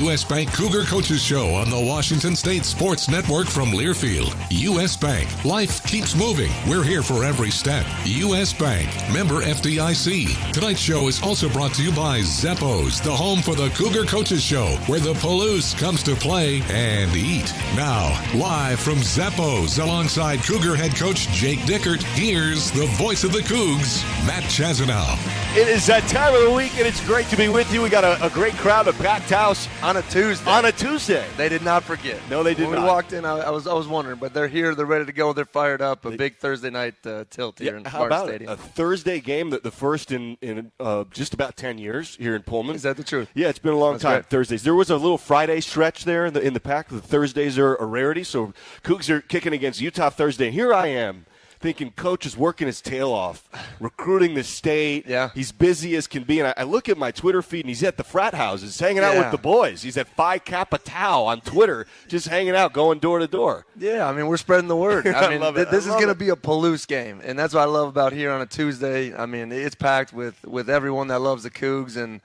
U.S. Bank Cougar Coaches Show on the Washington State Sports Network from Learfield. U.S. Bank. Life keeps moving. We're here for every step. U.S. Bank. Member FDIC. Tonight's show is also brought to you by Zeppo's, the home for the Cougar Coaches Show, where the Palouse comes to play and eat. Now, live from Zeppo's, alongside Cougar head coach Jake Dickert, here's the voice of the Cougs, Matt Chazanow. It is that time of the week, and it's great to be with you. We got a great crowd, a packed house. On a Tuesday. On a Tuesday. They did not forget. No, they did not. When we walked in, I was wondering, but they're here. They're ready to go. They're fired up. A big Thursday night tilt here in How Martin about Stadium. a Thursday game, the first in just about 10 years here in Pullman. Is that the truth? Yeah, it's been a long time. Great. Thursdays. There was a little Friday stretch there in the pack. The Thursdays are a rarity, so Cougs are kicking against Utah Thursday. And here I am, thinking Coach is working his tail off, recruiting the state. Yeah. He's busy as can be. And I look at my Twitter feed, and he's at the frat houses hanging out with the boys. He's at Phi Kappa Tau on Twitter, just hanging out, going door to door. Yeah, I mean, we're spreading the word. I mean, love it. this is going to be a Palouse game, and that's what I love about here on a Tuesday. I mean, it's packed with everyone that loves the Cougs, and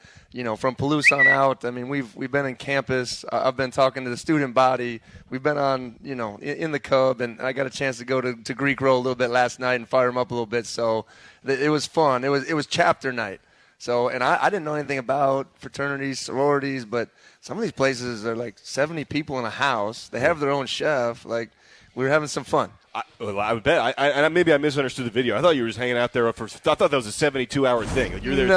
from Palouse on out. I mean, we've been in campus. I've been talking to the student body. We've been on, in the Cub, and I got a chance to go to Greek Row a little bit last night and fire them up a little bit. So it was fun. It was chapter night. So, and I didn't know anything about fraternities, sororities, but some of these places are like 70 people in a house. They have their own chef. Like, we were having some fun. I would bet. Maybe I misunderstood the video. I thought you were just hanging out there I thought that was a 72-hour thing. Like, you're there 3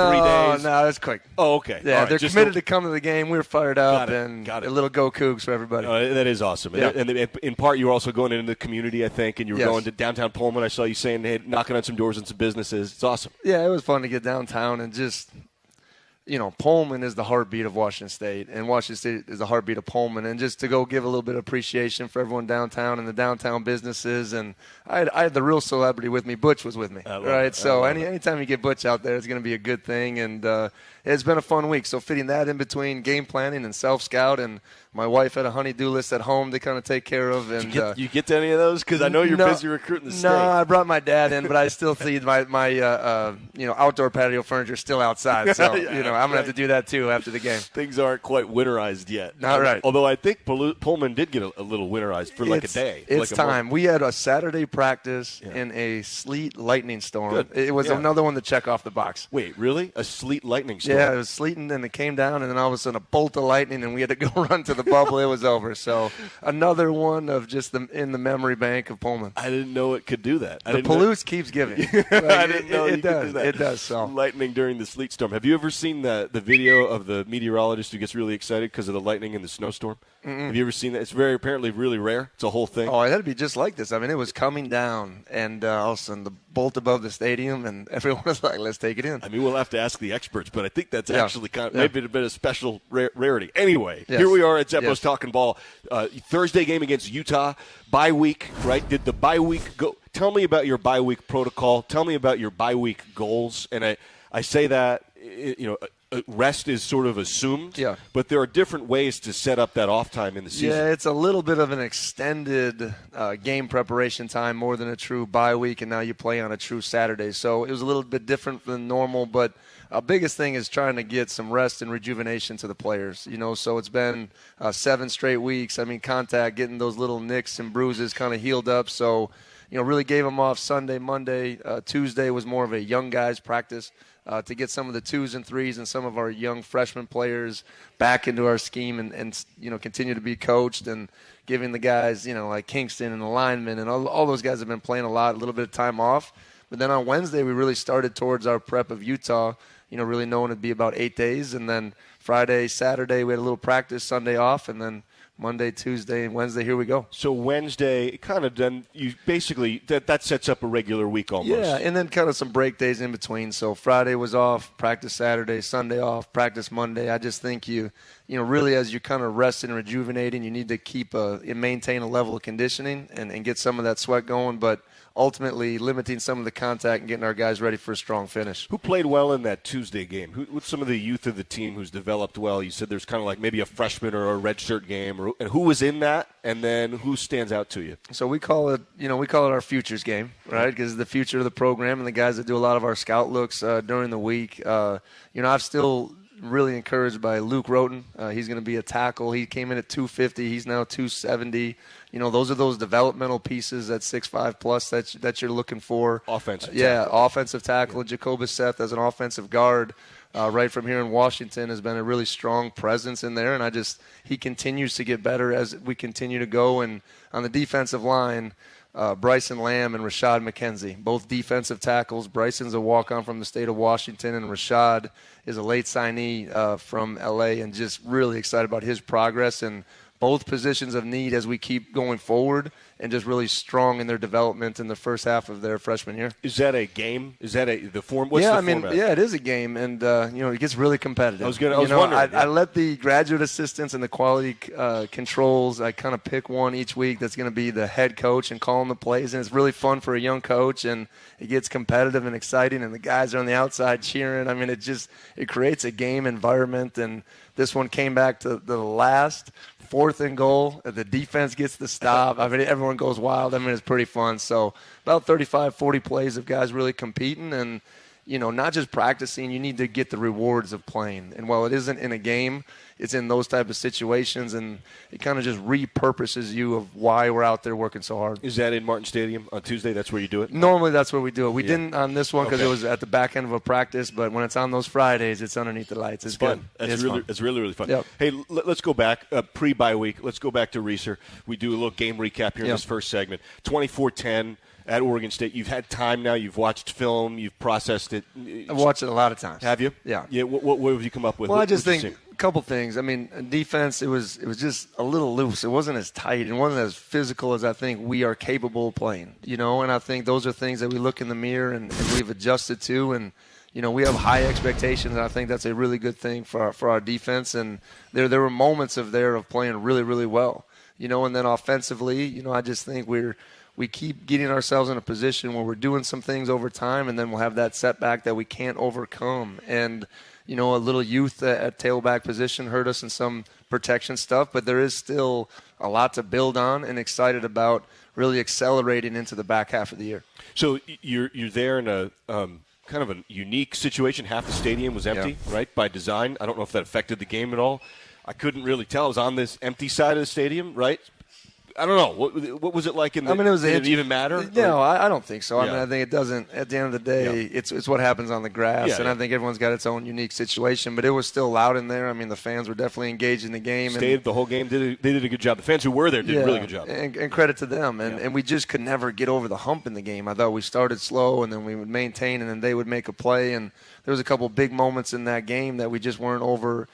days. No, that's quick. Oh, okay. Yeah, right. they're committed to come to the game. We were fired up, Got it. A little go Cougs for everybody. That is awesome. Yeah. And in part, you were also going into the community, I think, and you were going to downtown Pullman. I saw you saying, hey, knocking on some doors and some businesses. It's awesome. Yeah, it was fun to get downtown and just – Pullman is the heartbeat of Washington State, and Washington State is the heartbeat of Pullman. And just to go give a little bit of appreciation for everyone downtown and the downtown businesses. And I had the real celebrity with me. Butch was with me, right? So anytime you get Butch out there, it's going to be a good thing. And it's been a fun week. So fitting that in between game planning and self-scout, and my wife had a honey-do list at home to kind of take care of. And you get to any of those? Because I know you're busy recruiting the state. No, I brought my dad in, but I still see my outdoor patio furniture still outside. So I'm gonna have to do that too after the game. Things aren't quite winterized yet. Not right. Although I think Pullman did get a little winterized for like a day. It's time. We had a Saturday practice in a sleet lightning storm. Good. It was another one to check off the box. Wait, really? A sleet lightning storm? Yeah, it was sleeting and it came down, and then all of a sudden a bolt of lightning, and we had to go run to the bubble. It was over. So another one of just in the memory bank of Pullman. I didn't know it could do that. The Palouse keeps giving. I didn't know it does. do that. It does. So lightning during the sleet storm. Have you ever seen the video of the meteorologist who gets really excited because of the lightning in the snowstorm? Have you ever seen that? It's apparently really rare. It's a whole thing. Oh, it had to be just like this. I mean, it was coming down, and all of a sudden the bolt above the stadium, and everyone was like, let's take it in. I mean, we'll have to ask the experts, but I think that's actually maybe a bit of special rarity. Anyway, here we are at Zeppo's Talking Ball. Thursday game against Utah. Bye week, right? Did the bye week go? Tell me about your bye week protocol. Tell me about your bye week goals. And I say that, rest is sort of assumed, but there are different ways to set up that off time in the season. Yeah, it's a little bit of an extended game preparation time more than a true bye week, and now you play on a true Saturday. So it was a little bit different than normal, but biggest thing is trying to get some rest and rejuvenation to the players. So it's been 7 straight weeks. I mean, contact, getting those little nicks and bruises kind of healed up. So, really gave them off Sunday, Monday. Tuesday was more of a young guys practice. To get some of the 2s and 3s and some of our young freshman players back into our scheme and continue to be coached, and giving the guys, like Kingston and the linemen and all those guys have been playing a little bit of time off. But then on Wednesday, we really started towards our prep of Utah, really knowing it'd be about 8 days. And then Friday, Saturday, we had a little practice, Sunday off, and then Monday, Tuesday, and Wednesday, here we go. So Wednesday, kind of then you basically that sets up a regular week almost. Yeah, and then kind of some break days in between. So Friday was off, practice Saturday, Sunday off, practice Monday. I just think really as you're kind of resting and rejuvenating, you need to keep maintain a level of conditioning and get some of that sweat going, but ultimately limiting some of the contact and getting our guys ready for a strong finish. Who played well in that Tuesday game? What's some of the youth of the team who's developed well? You said there's kind of like maybe a freshman or a redshirt game, and who was in that, and then who stands out to you? So we call it our futures game, right? Because it's the future of the program and the guys that do a lot of our scout looks during the week. I've still really encouraged by Luke Roten. He's going to be a tackle. He came in at 250. He's now 270. Those are those developmental pieces at 6'5 plus that you're looking for. Offensive tackle. Yeah, offensive tackle. Yeah. Jacobus Seth as an offensive guard right from here in Washington has been a really strong presence in there, and he continues to get better as we continue to go. And on the defensive line, Bryson Lamb and Rashad McKenzie, both defensive tackles. Bryson's a walk-on from the state of Washington, and Rashad is a late signee from L.A., and just really excited about his progress and both positions of need as we keep going forward, and just really strong in their development in the first half of their freshman year. Is that a game? Is that the form? What's the format? Yeah, it is a game, and it gets really competitive. I was wondering. I let the graduate assistants and the quality controls. I kind of pick one each week that's going to be the head coach and call them the plays, and it's really fun for a young coach, and it gets competitive and exciting, and the guys are on the outside cheering. I mean, it creates a game environment, and this one came back to the last 4th and goal. The defense gets the stop. I mean, everyone goes wild. I mean, it's pretty fun. So about 35, 40 plays of guys really competing and, not just practicing. You need to get the rewards of playing. And while it isn't in a game, it's in those type of situations, and it kind of just repurposes you of why we're out there working so hard. Is that in Martin Stadium on Tuesday? That's where you do it? Normally that's where we do it. We didn't on this one because it was at the back end of a practice, but when it's on those Fridays, it's underneath the lights. It's fun. Good. It's really, really fun. Yep. Hey, let's go back, pre-bye week. Let's go back to Reeser. We do a little game recap here in this first segment. 24-10. At Oregon State. You've had time now. You've watched film. You've processed it. I've watched it a lot of times. Have you? Yeah. Yeah. What have you come up with? Well, I just think a couple things. I mean, defense, it was just a little loose. It wasn't as tight. It wasn't as physical as I think we are capable of playing, and I think those are things that we look in the mirror and we've adjusted to, and we have high expectations, and I think that's a really good thing for our defense. And there were moments of playing really, really well, and then offensively, I just think we keep getting ourselves in a position where we're doing some things over time, and then we'll have that setback that we can't overcome. And, a little youth at tailback position hurt us in some protection stuff, but there is still a lot to build on, and excited about really accelerating into the back half of the year. So you're there in a kind of a unique situation. Half the stadium was empty, right, by design. I don't know if that affected the game at all. I couldn't really tell. It was on this empty side of the stadium, right? I don't know. What was it like in the did it even matter? No, I don't think so. I mean, I think it doesn't. At the end of the day, it's what happens on the grass, and I think everyone's got its own unique situation. But it was still loud in there. I mean, the fans were definitely engaged in the game. Stayed the whole game. They did a good job. The fans who were there did a really good job. And credit to them. And we just could never get over the hump in the game. I thought we started slow, and then we would maintain, and then they would make a play. And there was a couple big moments in that game that we just weren't over,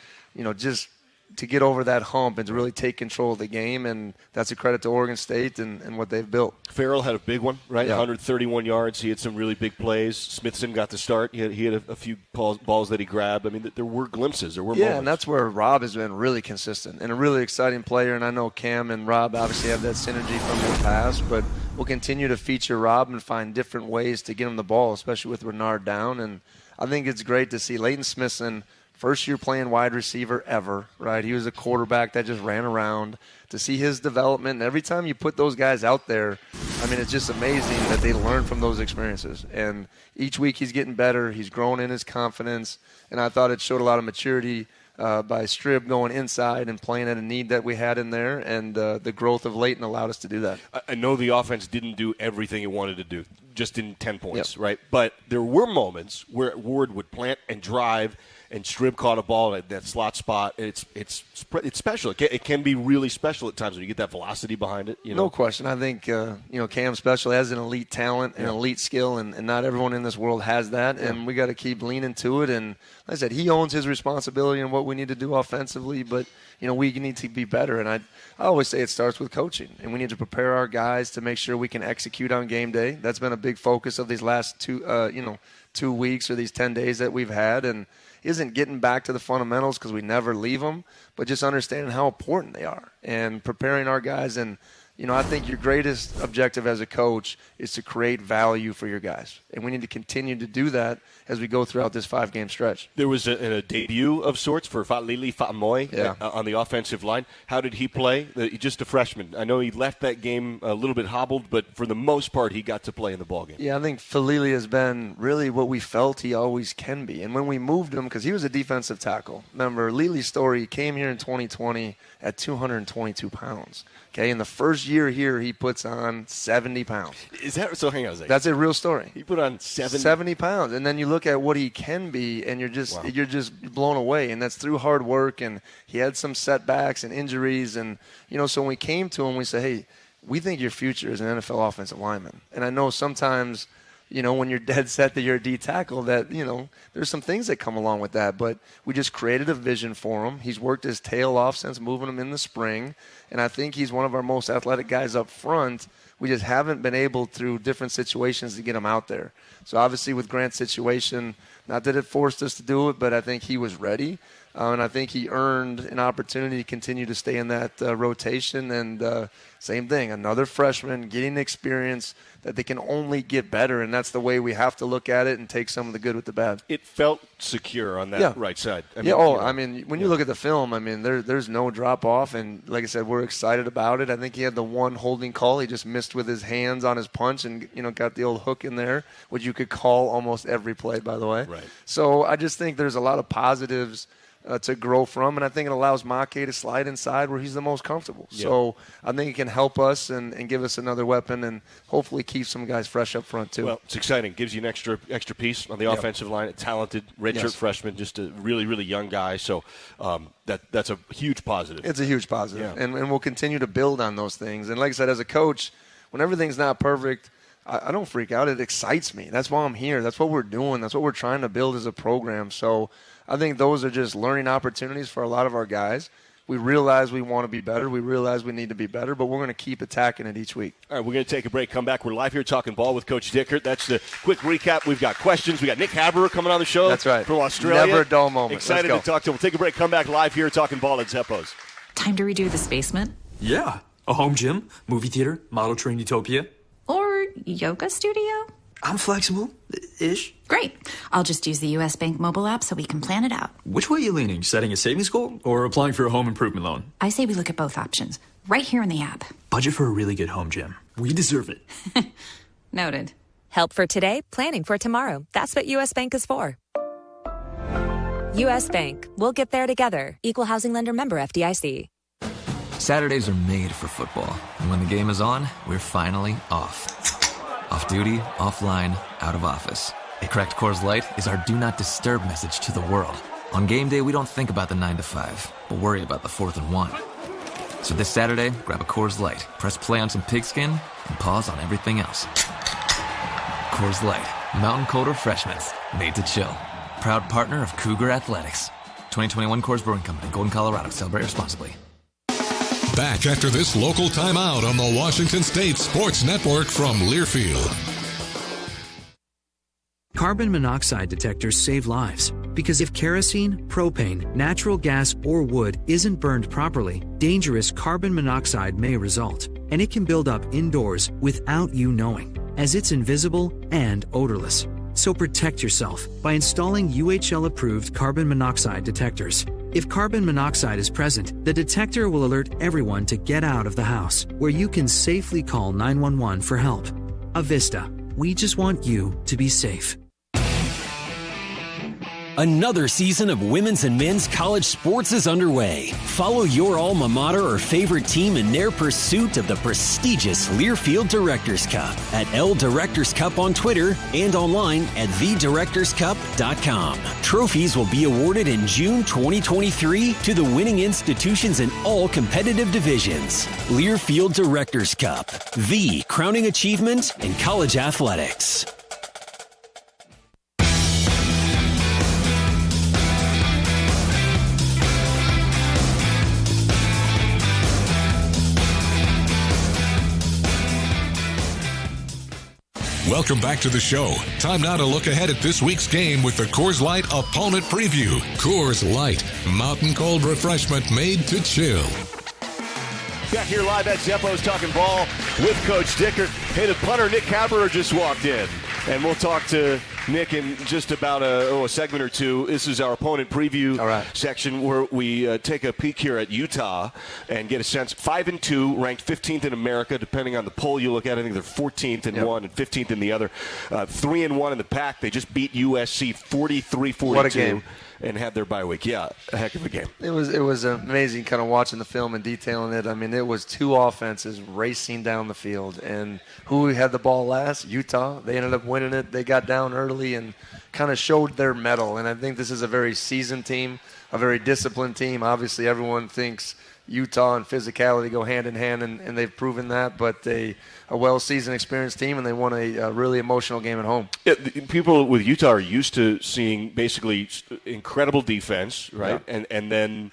just to get over that hump and to really take control of the game, and that's a credit to Oregon State and what they've built. Farrell had a big one, right? Yeah. 131 yards. He had some really big plays. Smithson got the start. He had a few balls that he grabbed. I mean, there were glimpses. There were moments. And that's where Rob has been really consistent and a really exciting player, and I know Cam and Rob obviously have that synergy from their past, but we'll continue to feature Rob and find different ways to get him the ball, especially with Renard down. And I think it's great to see Leighton Smithson, first year playing wide receiver ever, right? He was a quarterback that just ran around. To see his development, and every time you put those guys out there, I mean, it's just amazing that they learn from those experiences. And each week he's getting better. He's growing in his confidence. And I thought it showed a lot of maturity by Strib going inside and playing at a need that we had in there. And the growth of Leighton allowed us to do that. I know the offense didn't do everything it wanted to do, just in 10 points, right? But there were moments where Ward would plant and drive, and Strib caught a ball at that slot spot. It's special. It can be really special at times when you get that velocity behind it. No question. I think Cam's special, has an elite talent and elite skill, and not everyone in this world has that. And we got to keep leaning to it. And like I said, he owns his responsibility and what we need to do offensively. But we need to be better. And I always say it starts with coaching, and we need to prepare our guys to make sure we can execute on game day. That's been a big focus of these last 2 weeks or these 10 days that we've had, and isn't getting back to the fundamentals because we never leave them, but just understanding how important they are and preparing our guys. And I think your greatest objective as a coach is to create value for your guys. And we need to continue to do that as we go throughout this 5-game stretch. There was a debut of sorts for Fa'alili Fa'amoe on the offensive line. How did he play? Just a freshman. I know he left that game a little bit hobbled, but for the most part, he got to play in the ballgame. Yeah, I think Fa'alili has been really what we felt he always can be. And when we moved him, because he was a defensive tackle. Remember, Lili's story, he came here in 2020 at 222 pounds. Okay, in the first year here, he puts on 70 pounds. Is that so? Hang on a second. That's a real story. He put on 70 pounds, and then you look at what he can be, and you're just blown away. And that's through hard work. And he had some setbacks and injuries, and so when we came to him, we said, "Hey, we think your future is an NFL offensive lineman." And I know sometimes, when you're dead set that you're a D tackle, that, there's some things that come along with that. But we just created a vision for him. He's worked his tail off since moving him in the spring. And I think he's one of our most athletic guys up front. We just haven't been able, through different situations, to get him out there. So obviously with Grant's situation, not that it forced us to do it, but I think he was ready. And I think he earned an opportunity to continue to stay in that rotation. And same thing, another freshman getting experience that they can only get better. And that's the way we have to look at it and take some of the good with the bad. It felt secure on that right side. When you look at the film, there's no drop off. And like I said, we're excited about it. I think he had the one holding call. He just missed with his hands on his punch and, got the old hook in there, which you could call almost every play, by the way. Right. So I just think there's a lot of positives to grow from, and I think it allows Make to slide inside where he's the most comfortable. Yep. So I think it can help us and give us another weapon and hopefully keep some guys fresh up front too. Well, it's exciting. Gives you an extra piece on the offensive line. A talented redshirt freshman, just a really, really young guy. So that's a huge positive. It's a huge positive, and we'll continue to build on those things. And like I said, as a coach, when everything's not perfect, I don't freak out. It excites me. That's why I'm here. That's what we're doing. That's what we're trying to build as a program. So I think those are just learning opportunities for a lot of our guys. We realize we want to be better. We realize we need to be better, but we're going to keep attacking it each week. All right, we're going to take a break, come back. We're live here talking ball with Coach Dickert. That's the quick recap. We've got questions. We got Nick Haberer coming on the show. That's right. From Australia. Never a dull moment. Excited to talk to him. We'll take a break, come back live here talking ball at Zeppo's. Time to redo this basement? Yeah. A home gym, movie theater, model train utopia. Or yoga studio? I'm flexible-ish. Great. I'll just use the U.S. Bank mobile app so we can plan it out. Which way are you leaning? Setting a savings goal or applying for a home improvement loan? I say we look at both options, right here in the app. Budget for a really good home gym. We deserve it. Noted. Help for today, planning for tomorrow. That's what U.S. Bank is for. U.S. Bank. We'll get there together. Equal housing lender member FDIC. Saturdays are made for football. And when the game is on, we're finally off. Off duty, offline, out of office. A cracked Coors Light is our do not disturb message to the world. On game day, we don't think about the 9 to 5, but worry about the 4th and 1. So this Saturday, grab a Coors Light, press play on some pigskin, and pause on everything else. Coors Light, mountain cold refreshment, made to chill. Proud partner of Cougar Athletics. 2021 Coors Brewing Company, Golden, Colorado. Celebrate responsibly. Back after this local timeout on the Washington State Sports Network from Learfield. Carbon monoxide detectors save lives because if kerosene, propane, natural gas, or wood isn't burned properly, dangerous carbon monoxide may result, and it can build up indoors without you knowing, as it's invisible and odorless. So protect yourself by installing UHL-approved carbon monoxide detectors. If carbon monoxide is present, the detector will alert everyone to get out of the house, where you can safely call 911 for help. Avista, we just want you to be safe. Another season of women's and men's college sports is underway. Follow your alma mater or favorite team in their pursuit of the prestigious Learfield Directors Cup at L Directors Cup on Twitter and online at thedirectorscup.com. Trophies will be awarded in June 2023 to the winning institutions in all competitive divisions. Learfield Directors Cup, the crowning achievement in college athletics. Welcome back to the show. Time now to look ahead at this week's game with the Coors Light Opponent Preview. Coors Light, mountain cold refreshment made to chill. Back here live at Zeppo's talking ball with Coach Dickert. Hey, the punter, Nick Caberer, just walked in. And we'll talk to Nick in just about a segment or two. This is our opponent preview section where we take a peek here at Utah and get a sense. 5-2, ranked 15th in America, depending on the poll you look at. I think they're 14th in one and 15th in the other. 3-1 in the pack. They just beat USC 43-42. What a game. And had their bye week. Yeah, a heck of a game. It was amazing kind of watching the film and detailing it. I mean, it was two offenses racing down the field. And who had the ball last? Utah. They ended up winning it. They got down early and kind of showed their mettle. And I think this is a very seasoned team, a very disciplined team. Obviously, everyone thinks Utah and physicality go hand in hand, and they've proven that. But a well-seasoned, experienced team, and they won a really emotional game at home. Yeah, people with Utah are used to seeing basically incredible defense, right, and then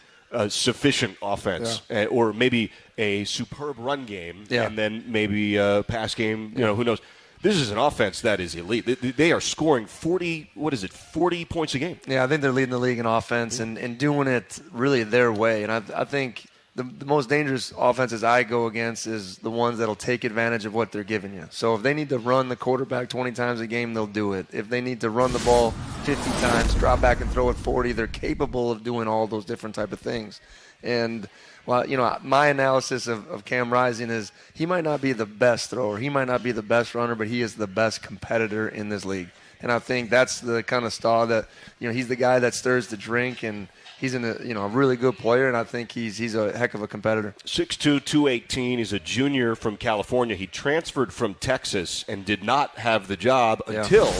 sufficient offense, or maybe a superb run game, and then maybe a pass game. You know, who knows? This is an offense that is elite. They are scoring 40 points a game. Yeah, I think they're leading the league in offense and doing it really their way. And I think the most dangerous offenses I go against is the ones that'll take advantage of what they're giving you. So if they need to run the quarterback 20 times a game, they'll do it. If they need to run the ball 50 times, drop back and throw it 40, they're capable of doing all those different type of things. And well, you know, my analysis of Cam Rising is he might not be the best thrower, he might not be the best runner, but he is the best competitor in this league. And I think that's the kind of star that, you know, he's the guy that stirs the drink, and he's a really good player, and I think he's a heck of a competitor. 6'2", 218. He's a junior from California. He transferred from Texas and did not have the job until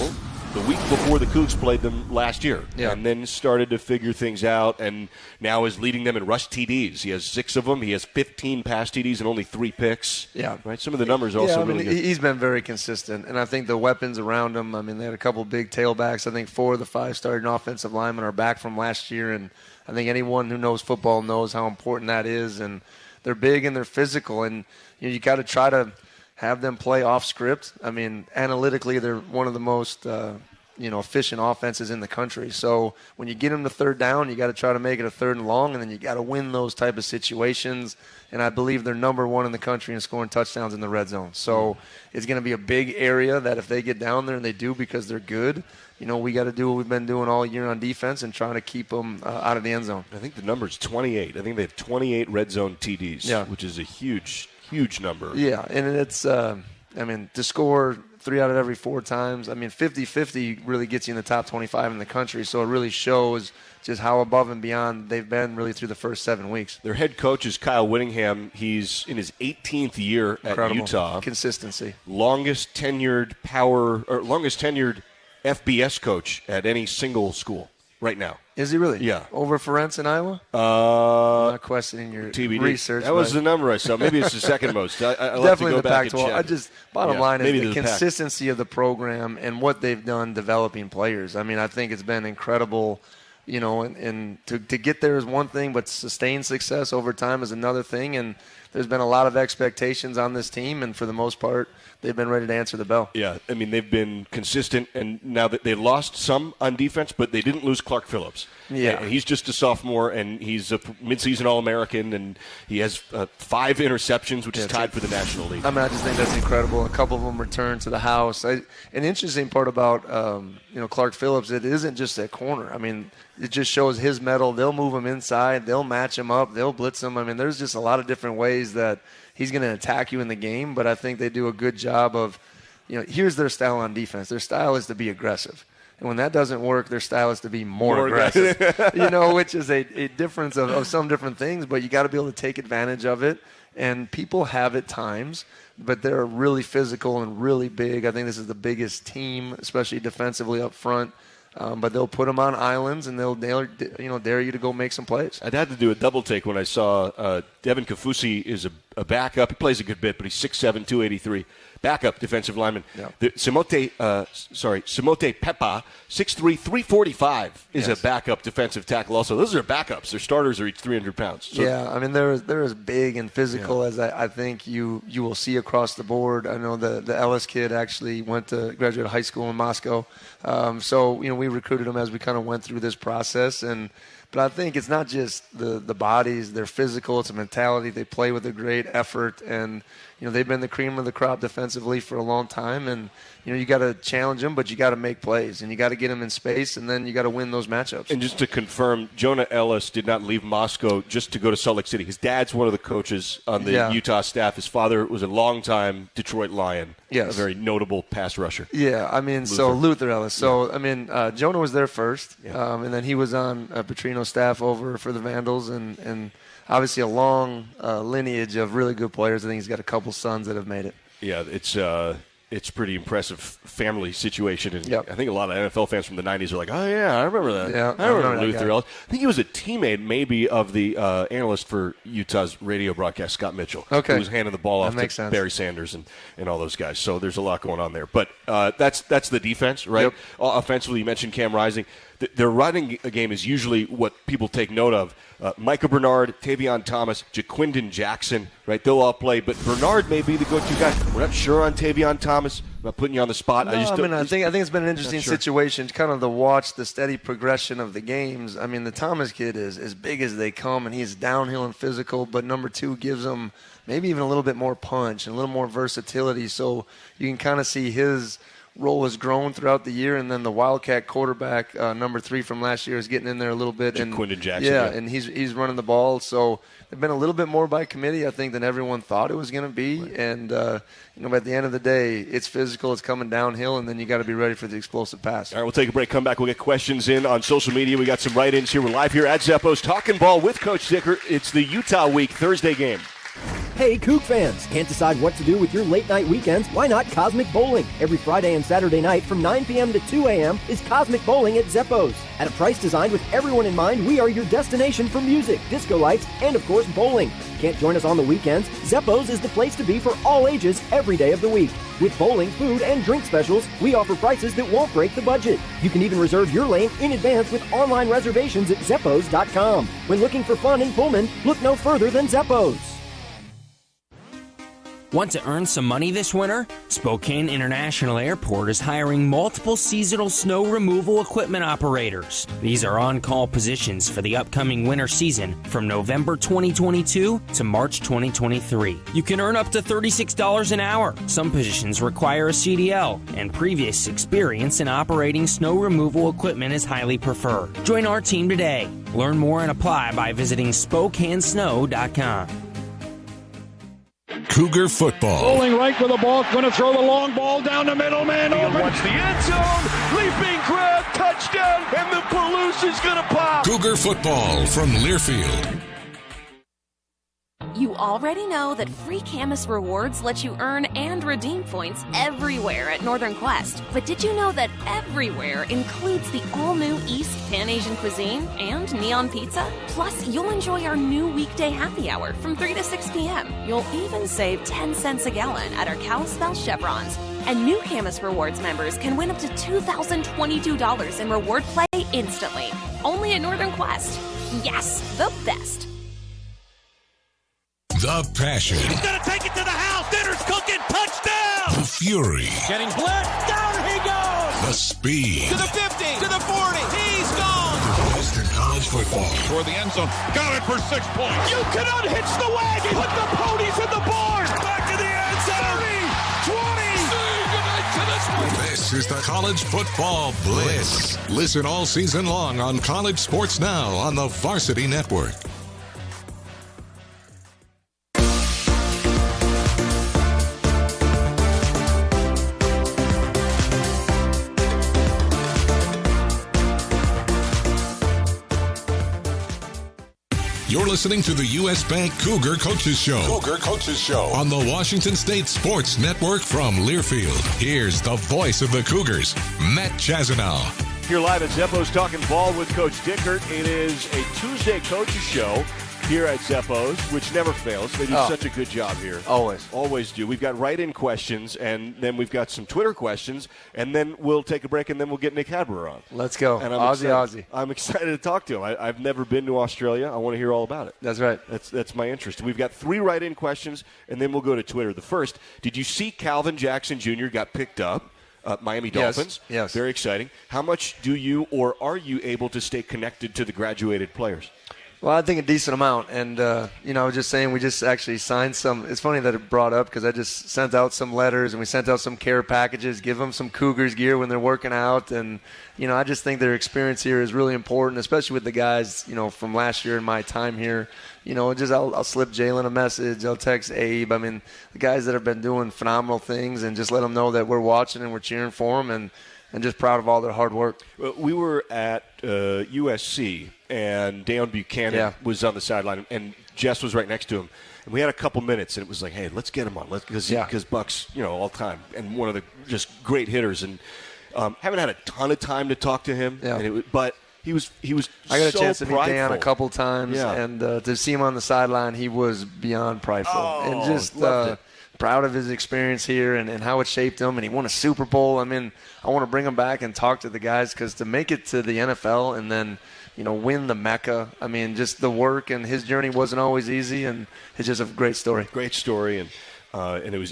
the week before the Cougs played them last year, and then started to figure things out, and now is leading them in rush TDs. He has 6 of them. He has 15 pass TDs and only 3 picks. Yeah. Right? Some of the numbers also really good. He's been very consistent, and I think the weapons around him, I mean, they had a couple big tailbacks. I think 4 of the 5 starting offensive linemen are back from last year, and I think anyone who knows football knows how important that is. And they're big and they're physical, and you got to try to have them play off script. I mean, analytically, they're one of the most efficient offenses in the country. So when you get them to third down, you got to try to make it a 3rd and long, and then you got to win those type of situations. And I believe they're number 1 in the country in scoring touchdowns in the red zone. So it's going to be a big area that if they get down there, and they do because they're good, you know, we got to do what we've been doing all year on defense and trying to keep them out of the end zone. I think the number's 28. I think they have 28 red zone TDs, which is a huge, huge number. Yeah, and it's, to score 3 out of every 4 times, 50-50 really gets you in the top 25 in the country. So it really shows just how above and beyond they've been really through the first 7 weeks. Their head coach is Kyle Whittingham. He's in his 18th year at Utah. Consistency. Longest tenured FBS coach at any single school right now. Is he really? Yeah. Over Ferentz in Iowa? I'm not questioning your TBD. research. That was the number I saw. Maybe it's the second most. I'll definitely have to go the back Pac-12. Bottom line is the consistency of the program and what they've done developing players. I mean, I think it's been incredible. You know, and to get there is one thing, but sustain success over time is another thing. And there's been a lot of expectations on this team, and for the most part, they've been ready to answer the bell. Yeah, I mean, they've been consistent, and now that they lost some on defense, but they didn't lose Clark Phillips. Yeah. And he's just a sophomore, and he's a midseason All-American, and he has 5 interceptions, which is tied for the National League. I just think that's incredible. A couple of them returned to the house. An interesting part about Clark Phillips, it isn't just that corner. I mean, it just shows his mettle. They'll move him inside. They'll match him up. They'll blitz him. I mean, there's just a lot of different ways that he's going to attack you in the game, but I think they do a good job of, here's their style on defense. Their style is to be aggressive. And when that doesn't work, their style is to be more aggressive, which is a difference of some different things, but you got to be able to take advantage of it. And people have at times, but they're really physical and really big. I think this is the biggest team, especially defensively up front. But they'll put them on islands, and they'll dare you to go make some plays. I'd had to do a double take when I saw Devin Kafusi is a backup. He plays a good bit, but he's 6'7", 283. Backup defensive lineman. Yeah. Simote Pepa, 6'3", 345, is a backup defensive tackle also. Those are backups. Their starters are each 300 pounds. So they're as big and physical as I think you will see across the board. I know the Ellis kid actually graduated high school in Moscow. We recruited him as we kind of went through this process, But I think it's not just the bodies, they're physical, it's a mentality. They play with a great effort, and they've been the cream of the crop defensively for a long time, and you got to challenge them, but you got to make plays, and you got to get them in space, and then you got to win those matchups. And just to confirm, Jonah Ellis did not leave Moscow just to go to Salt Lake City. His dad's one of the coaches on the Utah staff. His father was a longtime Detroit Lion, a very notable pass rusher. Yeah, Luther Ellis. So, Jonah was there first, and then he was on Petrino's staff over for the Vandals, and obviously a long lineage of really good players. I think he's got a couple sons that have made it. Yeah, it's pretty impressive family situation. And I think a lot of NFL fans from the 90s are like, oh, yeah, I remember that. Yeah, I remember Luther Ellis. I think he was a teammate maybe of the analyst for Utah's radio broadcast, Scott Mitchell, who was handing the ball off to Barry Sanders and all those guys. So there's a lot going on there. But that's the defense, right? Yep. Offensively, you mentioned Cam Rising. Their running game is usually what people take note of. Micah Bernard, Tavion Thomas, Jaquindon Jackson, right? They'll all play, but Bernard may be the go-to guy. We're not sure on Tavion Thomas. I'm not putting you on the spot. No, I think it's been an interesting situation, kind of to watch the steady progression of the games. I mean, the Thomas kid is as big as they come, and he's downhill and physical, but number 2 gives him maybe even a little bit more punch and a little more versatility, so you can kind of see his role has grown throughout the year, and then the Wildcat quarterback, number 3 from last year, is getting in there a little bit. Jaquindon Jackson. Yeah, and he's running the ball. So they've been a little bit more by committee, I think, than everyone thought it was going to be. Right. And, at the end of the day, it's physical, it's coming downhill, and then you got to be ready for the explosive pass. All right, we'll take a break, come back. We'll get questions in on social media. We got some write-ins here. We're live here at Zeppo's Talking Ball with Coach Dickert. It's the Utah Week Thursday game. Hey, Coug fans! Can't decide what to do with your late-night weekends? Why not Cosmic Bowling? Every Friday and Saturday night from 9 p.m. to 2 a.m. is Cosmic Bowling at Zeppo's. At a price designed with everyone in mind, we are your destination for music, disco lights, and, of course, bowling. Can't join us on the weekends? Zeppo's is the place to be for all ages every day of the week. With bowling, food, and drink specials, we offer prices that won't break the budget. You can even reserve your lane in advance with online reservations at Zeppos.com. When looking for fun in Pullman, look no further than Zeppo's. Want to earn some money this winter? Spokane International Airport is hiring multiple seasonal snow removal equipment operators. These are on-call positions for the upcoming winter season from November 2022 to March 2023. You can earn up to $36 an hour. Some positions require a CDL, and previous experience in operating snow removal equipment is highly preferred. Join our team today. Learn more and apply by visiting SpokaneSnow.com. Cougar football. Rolling right with the ball, going to throw the long ball down the middle, man open. Watch the end zone, leaping grab, touchdown, and the Palouse is going to pop. Cougar football from Learfield. You already know that free Camus rewards let you earn and redeem points everywhere at Northern Quest. But did you know that everywhere includes the all-new East Pan Asian cuisine and Neon Pizza? Plus, you'll enjoy our new weekday happy hour from 3 to 6 p.m. You'll even save 10 cents a gallon at our Kalispell Chevrons. And new Camus Rewards members can win up to $2,022 in reward play instantly. Only at Northern Quest. Yes, the best. The passion. He's going to take it to the house. Dinner's cooking. Touchdown. The fury. Getting blitzed. Down he goes. The speed. To the 50. To the 40. He's gone. The best in college football. Toward the end zone. Got it for 6 points. You can unhitch the wagon. Put the ponies in the barn. Back to the end zone. 30. 20. This is the College Football Blitz. Listen all season long on College Sports Now on the Varsity Network. You're listening to the U.S. Bank Cougar Coaches Show. Cougar Coaches Show. On the Washington State Sports Network from Learfield. Here's the voice of the Cougars, Matt Chazanow. Here live at Zeppo's Talking Ball with Coach Dickert. It is a Tuesday Coaches Show here at Zeppo's, which never fails. They do such a good job here. Always do. We've got write-in questions, and then we've got some Twitter questions, and then we'll take a break, and then we'll get Nick Hadber on. Let's go. And Aussie. I'm excited to talk to him. I've never been to Australia. I want to hear all about it. That's right. That's my interest. We've got 3 write-in questions, and then we'll go to Twitter. The first, did you see Calvin Jackson Jr. got picked up Miami Dolphins. Yes. Very exciting. How much do you or are you able to stay connected to the graduated players? Well, I think a decent amount. And, I was just saying we just actually signed some. It's funny that it brought up because I just sent out some letters and we sent out some care packages, give them some Cougars gear when they're working out. And, I just think their experience here is really important, especially with the guys, from last year and my time here. I'll slip Jalen a message. I'll text Abe. I mean, the guys that have been doing phenomenal things and just let them know that we're watching and we're cheering for them and just proud of all their hard work. Well, we were at USC, and Deion Buchanan was on the sideline, and Jess was right next to him. And we had a couple minutes, and it was like, hey, let's get him on. Because Buck's, all time, and one of the just great hitters. And haven't had a ton of time to talk to him, but he was I got a chance to meet prideful. Dan a couple times, and to see him on the sideline, he was beyond prideful. And just proud of his experience here and how it shaped him, and he won a Super Bowl. I mean, I want to bring him back and talk to the guys because to make it to the NFL and then, win the Mecca, I mean, just the work and his journey wasn't always easy, and it's just a great story. Great story, and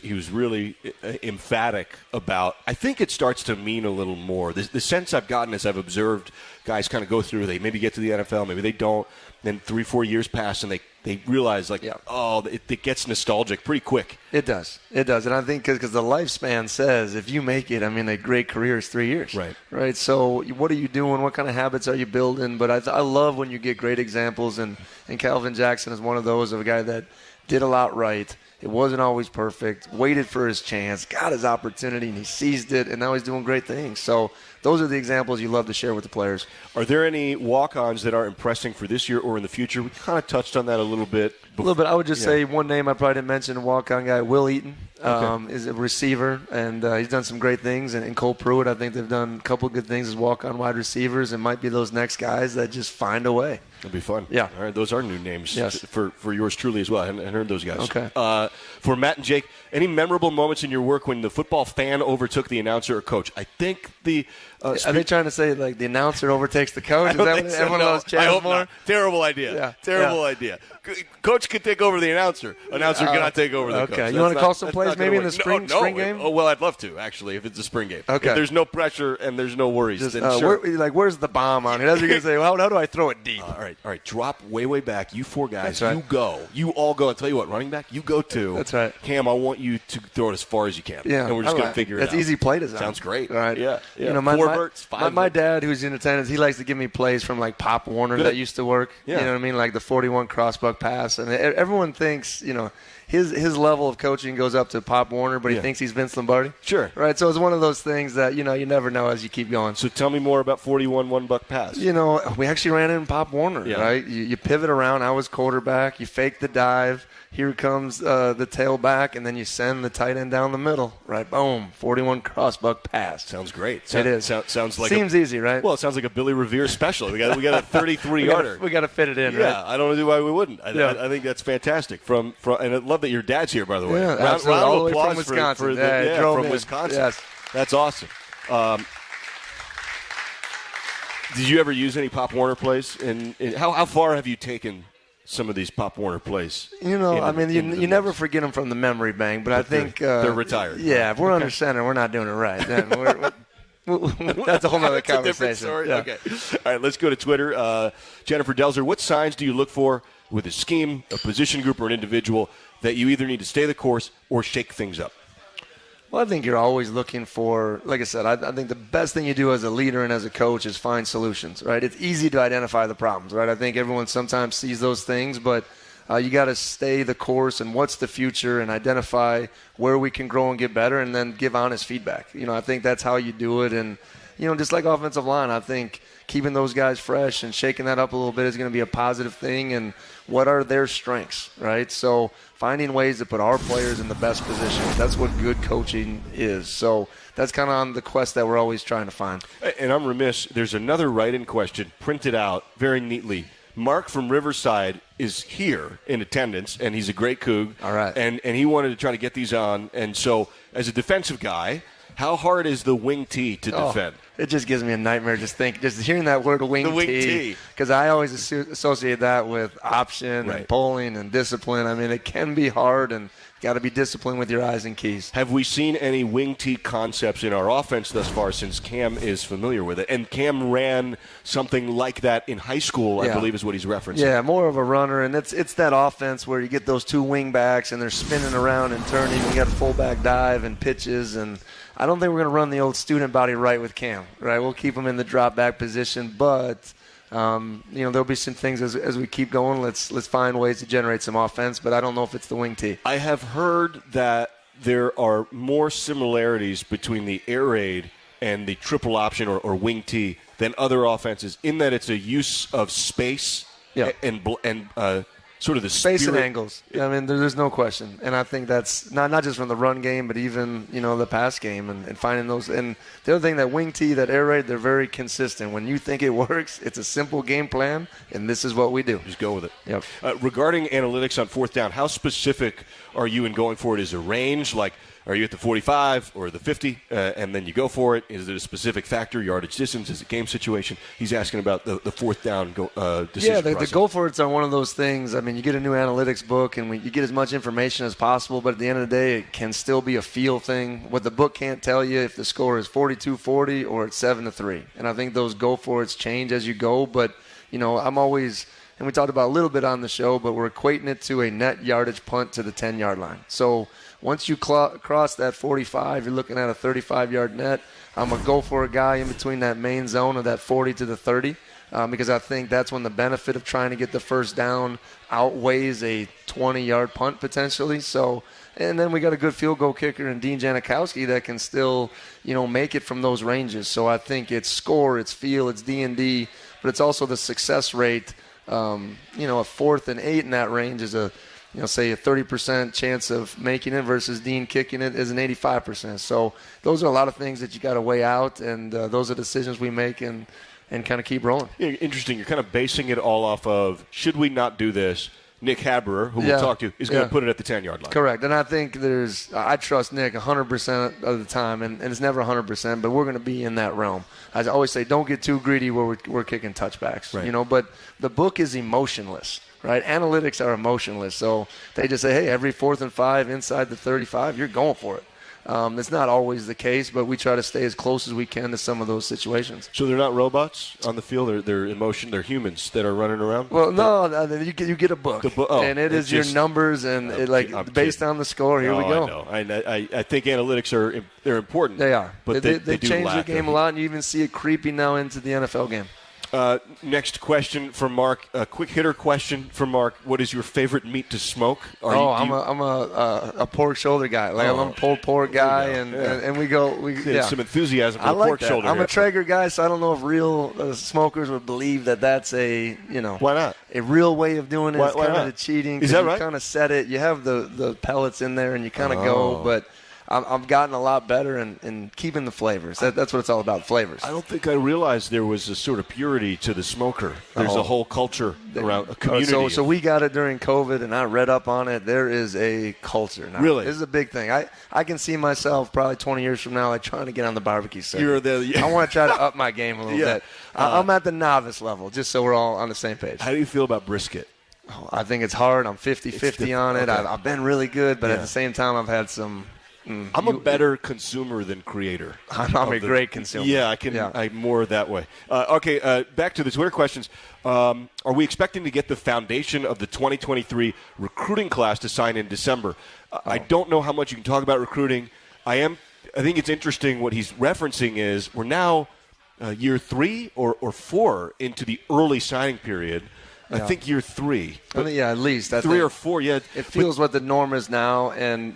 he was really emphatic about. I think it starts to mean a little more. The sense I've gotten as I've observed guys kind of go through, they maybe get to the NFL, maybe they don't. Then 3-4 years pass, and they realize, it gets nostalgic pretty quick. It does. And I think because the lifespan says if you make it, a great career is 3 years. Right. So what are you doing? What kind of habits are you building? But I love when you get great examples, and Calvin Jackson is one of those, of a guy that did a lot right. It wasn't always perfect, waited for his chance, got his opportunity, and he seized it, and now he's doing great things. So those are the examples you love to share with the players. Are there any walk-ons that are impressing for this year or in the future? We kind of touched on that a little bit. A little bit. I would just say one name I probably didn't mention, a walk-on guy, Will Eaton, is a receiver, and he's done some great things. And Cole Pruitt, I think they've done a couple good things as walk-on wide receivers, and might be those next guys that just find a way. It'll be fun. Yeah. All right, those are new names for yours truly as well. I hadn't heard those guys. Okay. For Matt and Jake, any memorable moments in your work when the football fan overtook the announcer or coach? I think the are they trying to say like the announcer overtakes the coach? Is that what everyone else I hope more? Not. Terrible idea. Yeah. Terrible idea. Coach could take over the announcer. Announcer cannot take over the coach. Okay. You want to call some plays maybe in the spring game? Oh, well, I'd love to, actually, if it's a spring game. Okay. If there's no pressure and there's no worries, then sure. Where's the bomb on? You're going to say, well, how do I throw it deep? All right. Drop way back. You four guys, That's right. you go. You all go. I'll tell you what, running back, you go too. That's right. Cam, I want you to throw it as far as you can. Yeah. And we're just going to figure it out. That's easy play design. Sounds great. All right. Yeah. My dad, who's in attendance, he likes to give me plays from like Pop Warner that used to work. Yeah. You know what I mean? Like the 41 crossbuck pass. And everyone thinks, his level of coaching goes up to Pop Warner, but he thinks he's Vince Lombardi. Sure. Right. So it's one of those things that, you never know as you keep going. So tell me more about 41 one-buck pass. We actually ran in Pop Warner, right? You pivot around. I was quarterback. You fake the dive. Here comes the tailback, and then you send the tight end down the middle. Right, boom, 41 crossbuck pass. Sounds great. It is. Sounds like seems easy, right? Well, it sounds like a Billy Revere special. We got a 33-yarder. we got to fit it in, right? Yeah, I don't know why we wouldn't. I think that's fantastic. And I love that your dad's here, by the way. Yeah, round all of the way applause from Wisconsin. from Wisconsin. Yes. That's awesome. Did you ever use any Pop Warner plays? How far have you taken some of these Pop Warner plays? You never forget them from the memory bank, but I think they're retired. Yeah, if we're under center, we're not doing it right. Then that's a whole other conversation. A different story. Yeah. Okay. All right, let's go to Twitter. Jennifer Delzer, what signs do you look for with a scheme, a position group, or an individual that you either need to stay the course or shake things up? Well, I think you're always looking for, like I said, I think the best thing you do as a leader and as a coach is find solutions, right? It's easy to identify the problems, right? I think everyone sometimes sees those things, but you got to stay the course and what's the future and identify where we can grow and get better and then give honest feedback. I think that's how you do it. And, just like offensive line, I think keeping those guys fresh and shaking that up a little bit is going to be a positive thing. And what are their strengths, right? So finding ways to put our players in the best position. That's what good coaching is. So that's kind of on the quest that we're always trying to find. And I'm remiss. There's another write-in question printed out very neatly. Mark from Riverside is here in attendance, and he's a great Coug. All right. And he wanted to try to get these on. And so as a defensive guy, how hard is the wing tee to defend? It just gives me a nightmare just hearing that word wing tee. Because I always associate that with option and bowling and discipline. I mean, it can be hard, and got to be disciplined with your eyes and keys. Have we seen any wing tee concepts in our offense thus far, since Cam is familiar with it? And Cam ran something like that in high school, I believe is what he's referencing. Yeah, more of a runner, and it's that offense where you get those two wing backs, and they're spinning around and turning. You got a fullback dive and pitches, and I don't think we're going to run the old student body right with Cam, right? We'll keep him in the drop back position, but there'll be some things as we keep going. Let's find ways to generate some offense, but I don't know if it's the wing tee. I have heard that there are more similarities between the air raid and the triple option or wing tee than other offenses, in that it's a use of space and sort of the space spirit. And angles. I mean, there's no question. And I think that's not just from the run game, but even, the pass game and finding those. And the other thing, that wing tee, that air raid, they're very consistent. When you think it works, it's a simple game plan, and this is what we do. Just go with it. Yep. Regarding analytics on fourth down, how specific are you in going for it? Is a range? Like, are you at the 45 or the 50, and then you go for it? Is it a specific factor, yardage, distance? Is it game situation? He's asking about the fourth down decision. Yeah, the go for it's are one of those things. I mean, you get a new analytics book, and you get as much information as possible, but at the end of the day, it can still be a feel thing. What the book can't tell you if the score is 42-40 or it's 7-3. And I think those go for it's change as you go, but, I'm always – and we talked about a little bit on the show, but we're equating it to a net yardage punt to the 10-yard line. So once you cross that 45, you're looking at a 35-yard net. I'm going to go for a guy in between that main zone of that 40 to the 30 because I think that's when the benefit of trying to get the first down outweighs a 20-yard punt potentially. So, and then we got a good field goal kicker in Dean Janikowski that can still, make it from those ranges. So I think it's score, it's feel, it's D&D, but it's also the success rate. A 4th and 8 in that range is say a 30% chance of making it versus Dean kicking it is an 85%. So those are a lot of things that you got to weigh out, and those are decisions we make and kind of keep rolling. Yeah, interesting. You're kind of basing it all off of, should we not do this? Nick Haberer, who we'll talk to, is going to put it at the 10-yard line. Correct. And I think I trust Nick 100% of the time, and it's never 100%, but we're going to be in that realm. I always say, don't get too greedy where we're kicking touchbacks, but the book is emotionless, right? Analytics are emotionless. So they just say, hey, every 4th and 5 inside the 35, you're going for it. It's not always the case, but we try to stay as close as we can to some of those situations. So they're not robots on the field; they're emotion. They're humans that are running around. Well, no, you get a book, and it is your numbers and based on the score. Here we go. I know. I think analytics they're important. They are, but they change the game a lot, and you even see it creeping now into the NFL game. Next question from Mark. A quick hitter question from Mark. What is your favorite meat to smoke? I'm a pork shoulder guy. I'm a pulled pork guy, and we go. Some enthusiasm for the pork shoulder. I'm a Traeger guy, so I don't know if real smokers would believe that's a why not a real way of doing it. It's kind of the cheating. Is that right? You kind of set it. You have the pellets in there, and you kind of go, but. I've gotten a lot better in keeping the flavors. That's what it's all about, flavors. I don't think I realized there was a sort of purity to the smoker. There's a whole culture around a community. So we got it during COVID, and I read up on it. There is a culture now. Really? This is a big thing. I can see myself probably 20 years from now trying to get on the barbecue circuit. I want to try to up my game a little bit. I'm at the novice level, just so we're all on the same page. How do you feel about brisket? I think it's hard. I'm 50-50 on it. Okay. I've been really good, but at the same time I've had some – I'm a better consumer than creator. I'm a great consumer. Yeah, I'm more that way. Okay, back to the Twitter questions. Are we expecting to get the foundation of the 2023 recruiting class to sign in December? I don't know how much you can talk about recruiting. I think it's interesting what he's referencing is we're now year 3 or 4 into the early signing period. I think year 3. At least. 3 or 4, yeah. It feels what the norm is now, and,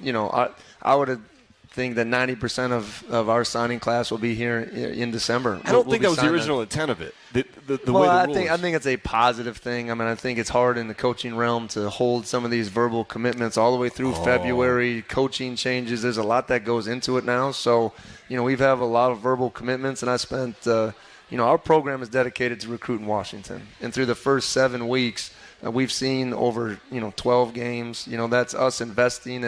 I would think that 90% of our signing class will be here in December. I don't think that was the original intent of it. I think it's a positive thing. I mean, I think it's hard in the coaching realm to hold some of these verbal commitments all the way through February. Coaching changes. There's a lot that goes into it now. So, we have a lot of verbal commitments, and I spent our program is dedicated to recruiting Washington. And through the first 7 weeks, we've seen over 12 games. That's us investing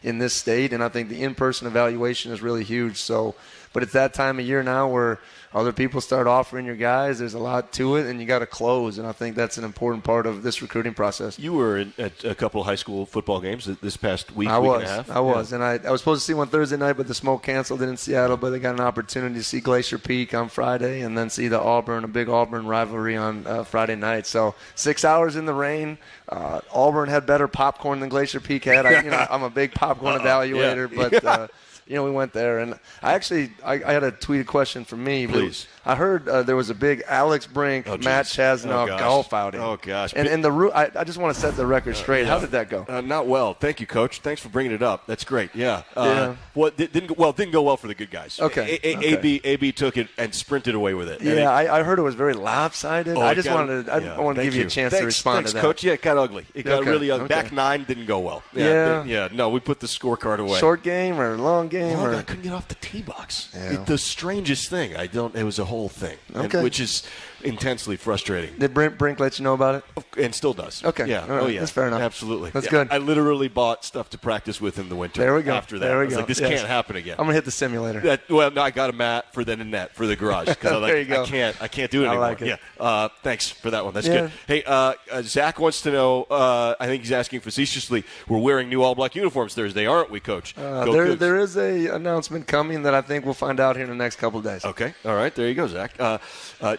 in this state, and I think the in-person evaluation is really huge. So, but it's that time of year now where other people start offering your guys. There's a lot to it, and you got to close. And I think that's an important part of this recruiting process. You were at a couple of high school football games this past week, week and a half. I was, and I was supposed to see one Thursday night, but the smoke canceled in Seattle. But I got an opportunity to see Glacier Peak on Friday, and then see a big Auburn rivalry on Friday night. So 6 hours in the rain. Auburn had better popcorn than Glacier Peak had. I'm a big popcorn evaluator, but. We went there, and I had a tweeted question from me. Please. I heard there was a big Alex Brink, Matt Chasnow golf outing. Oh, gosh. And I just want to set the record straight. How did that go? Not well. Thank you, Coach. Thanks for bringing it up. That's great. Yeah. Well, it didn't go well for the good guys. Okay. AB took it and sprinted away with it. Yeah, I heard it was very lopsided. I wanted to give you a chance to respond to that. Coach. Yeah, it got ugly. It got really ugly. Okay. Back 9 didn't go well. Yeah. No, we put the scorecard away. Short game or long game? I couldn't get off the tee box. Yeah. The strangest thing. It was a whole thing. Okay. Which is intensely frustrating. Did Brink let you know about it? And still does. Okay. Yeah. Right. Oh, yeah. That's fair enough. Absolutely. That's good. I literally bought stuff to practice with in the winter. There we go. After that. There we I was go. like, this can't happen again. I'm going to hit the simulator. No, I got a mat for then a net for the garage. Because there you go. I can't do it anymore. I like it. Yeah. Thanks for that one. That's good. Hey, Zach wants to know, I think he's asking facetiously, we're wearing new all-black uniforms Thursday, aren't we, Coach? There is a announcement coming that I think we'll find out here in the next couple of days. Okay. All right. There you go, Zach.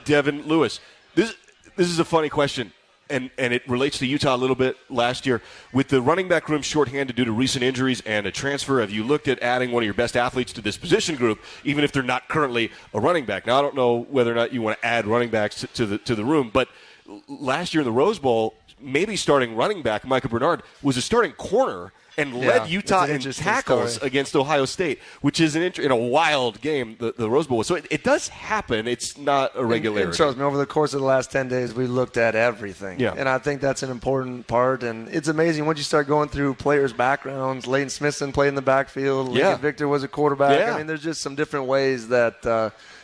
Devin Lewis. This is a funny question, and it relates to Utah a little bit last year. With the running back room shorthanded due to recent injuries and a transfer, have you looked at adding one of your best athletes to this position group, even if they're not currently a running back? Now, I don't know whether or not you want to add running backs to the room, but last year in the Rose Bowl, maybe starting running back, Micah Bernard, was a starting corner and led Utah in tackles against Ohio State, which is in a wild game, the Rose Bowl. So it does happen. It's not a regularity. And trust me, over the course of the last 10 days, we looked at everything. Yeah. And I think that's an important part. And it's amazing once you start going through players' backgrounds. Leighton Smithson played in the backfield. Lincoln Victor was a quarterback. Yeah. I mean, there's just some different ways that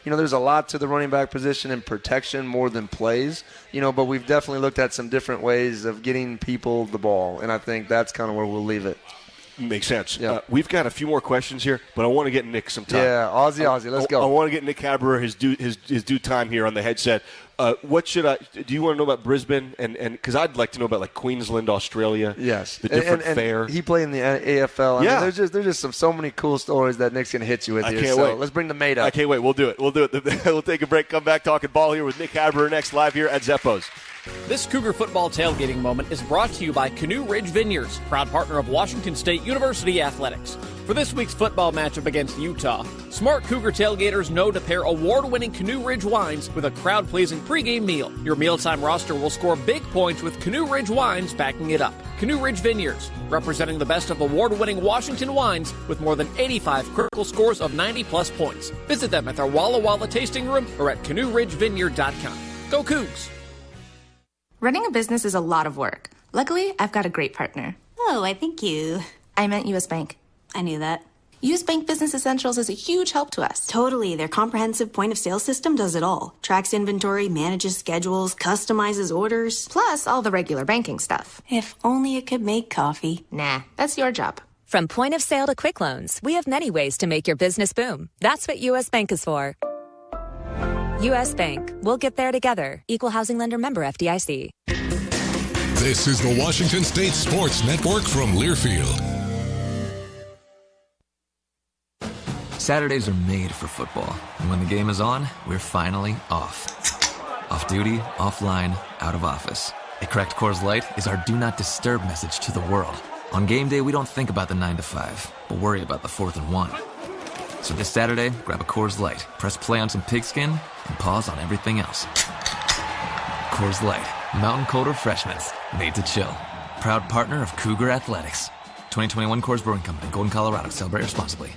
there's a lot to the running back position in protection more than plays, but we've definitely looked at some different ways of getting people the ball, and I think that's kind of where we'll leave it. Makes sense. Yeah. We've got a few more questions here, but I want to get Nick some time. Yeah, Aussie, let's go. I want to get Nick Haberer his due time here on the headset. What should do you want to know about Brisbane? And because I'd like to know about like Queensland, Australia. Yes, the different fare. He played in the AFL. Yeah, I mean, there's just so many cool stories that Nick's going to hit you with here. Can't wait. Let's bring the mate up. I can't wait. We'll do it. We'll take a break. Come back talking ball here with Nick Haberer next, live here at Zeppo's. This Cougar football tailgating moment is brought to you by Canoe Ridge Vineyards, proud partner of Washington State University Athletics. For this week's football matchup against Utah, smart Cougar tailgaters know to pair award-winning Canoe Ridge wines with a crowd-pleasing pregame meal. Your mealtime roster will score big points with Canoe Ridge wines backing it up. Canoe Ridge Vineyards, representing the best of award-winning Washington wines with more than 85 critical scores of 90-plus points. Visit them at their Walla Walla tasting room or at canoeridgevineyard.com. Go Cougs! Running a business is a lot of work. Luckily, I've got a great partner. Oh, I thank you. I meant U.S. Bank. I knew that. U.S. Bank Business Essentials is a huge help to us. Totally. Their comprehensive point-of-sale system does it all. Tracks inventory, manages schedules, customizes orders. Plus all the regular banking stuff. If only it could make coffee. Nah, that's your job. From point of sale to quick loans, we have many ways to make your business boom. That's what U.S. Bank is for. U.S. Bank. We'll get there together. Equal housing lender, member FDIC. This is the Washington State Sports Network from Learfield. Saturdays are made for football. And when the game is on, we're finally off. Off duty, offline, out of office. A cracked Coors Light is our do not disturb message to the world. On game day, we don't think about the 9 to 5, but worry about the 4th and 1. So this Saturday, grab a Coors Light, press play on some pigskin, and pause on everything else. Coors Light, mountain cold refreshments, made to chill. Proud partner of Cougar Athletics. 2021 Coors Brewing Company, Golden, Colorado. Celebrate responsibly.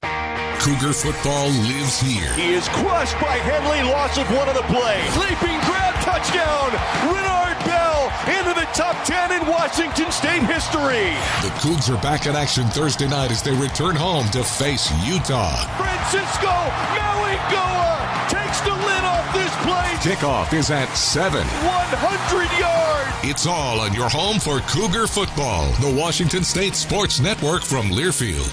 Cougar football lives here. He is crushed by Henley, loss of one of the play. Leaping grab, touchdown. Renard Bell into the top 10 in Washington State history. The Cougs are back in action Thursday night as they return home to face Utah. Francisco Maligoa takes the lid off this play. Kickoff is at 7. 100 yards. It's all on your home for Cougar football. The Washington State Sports Network from Learfield.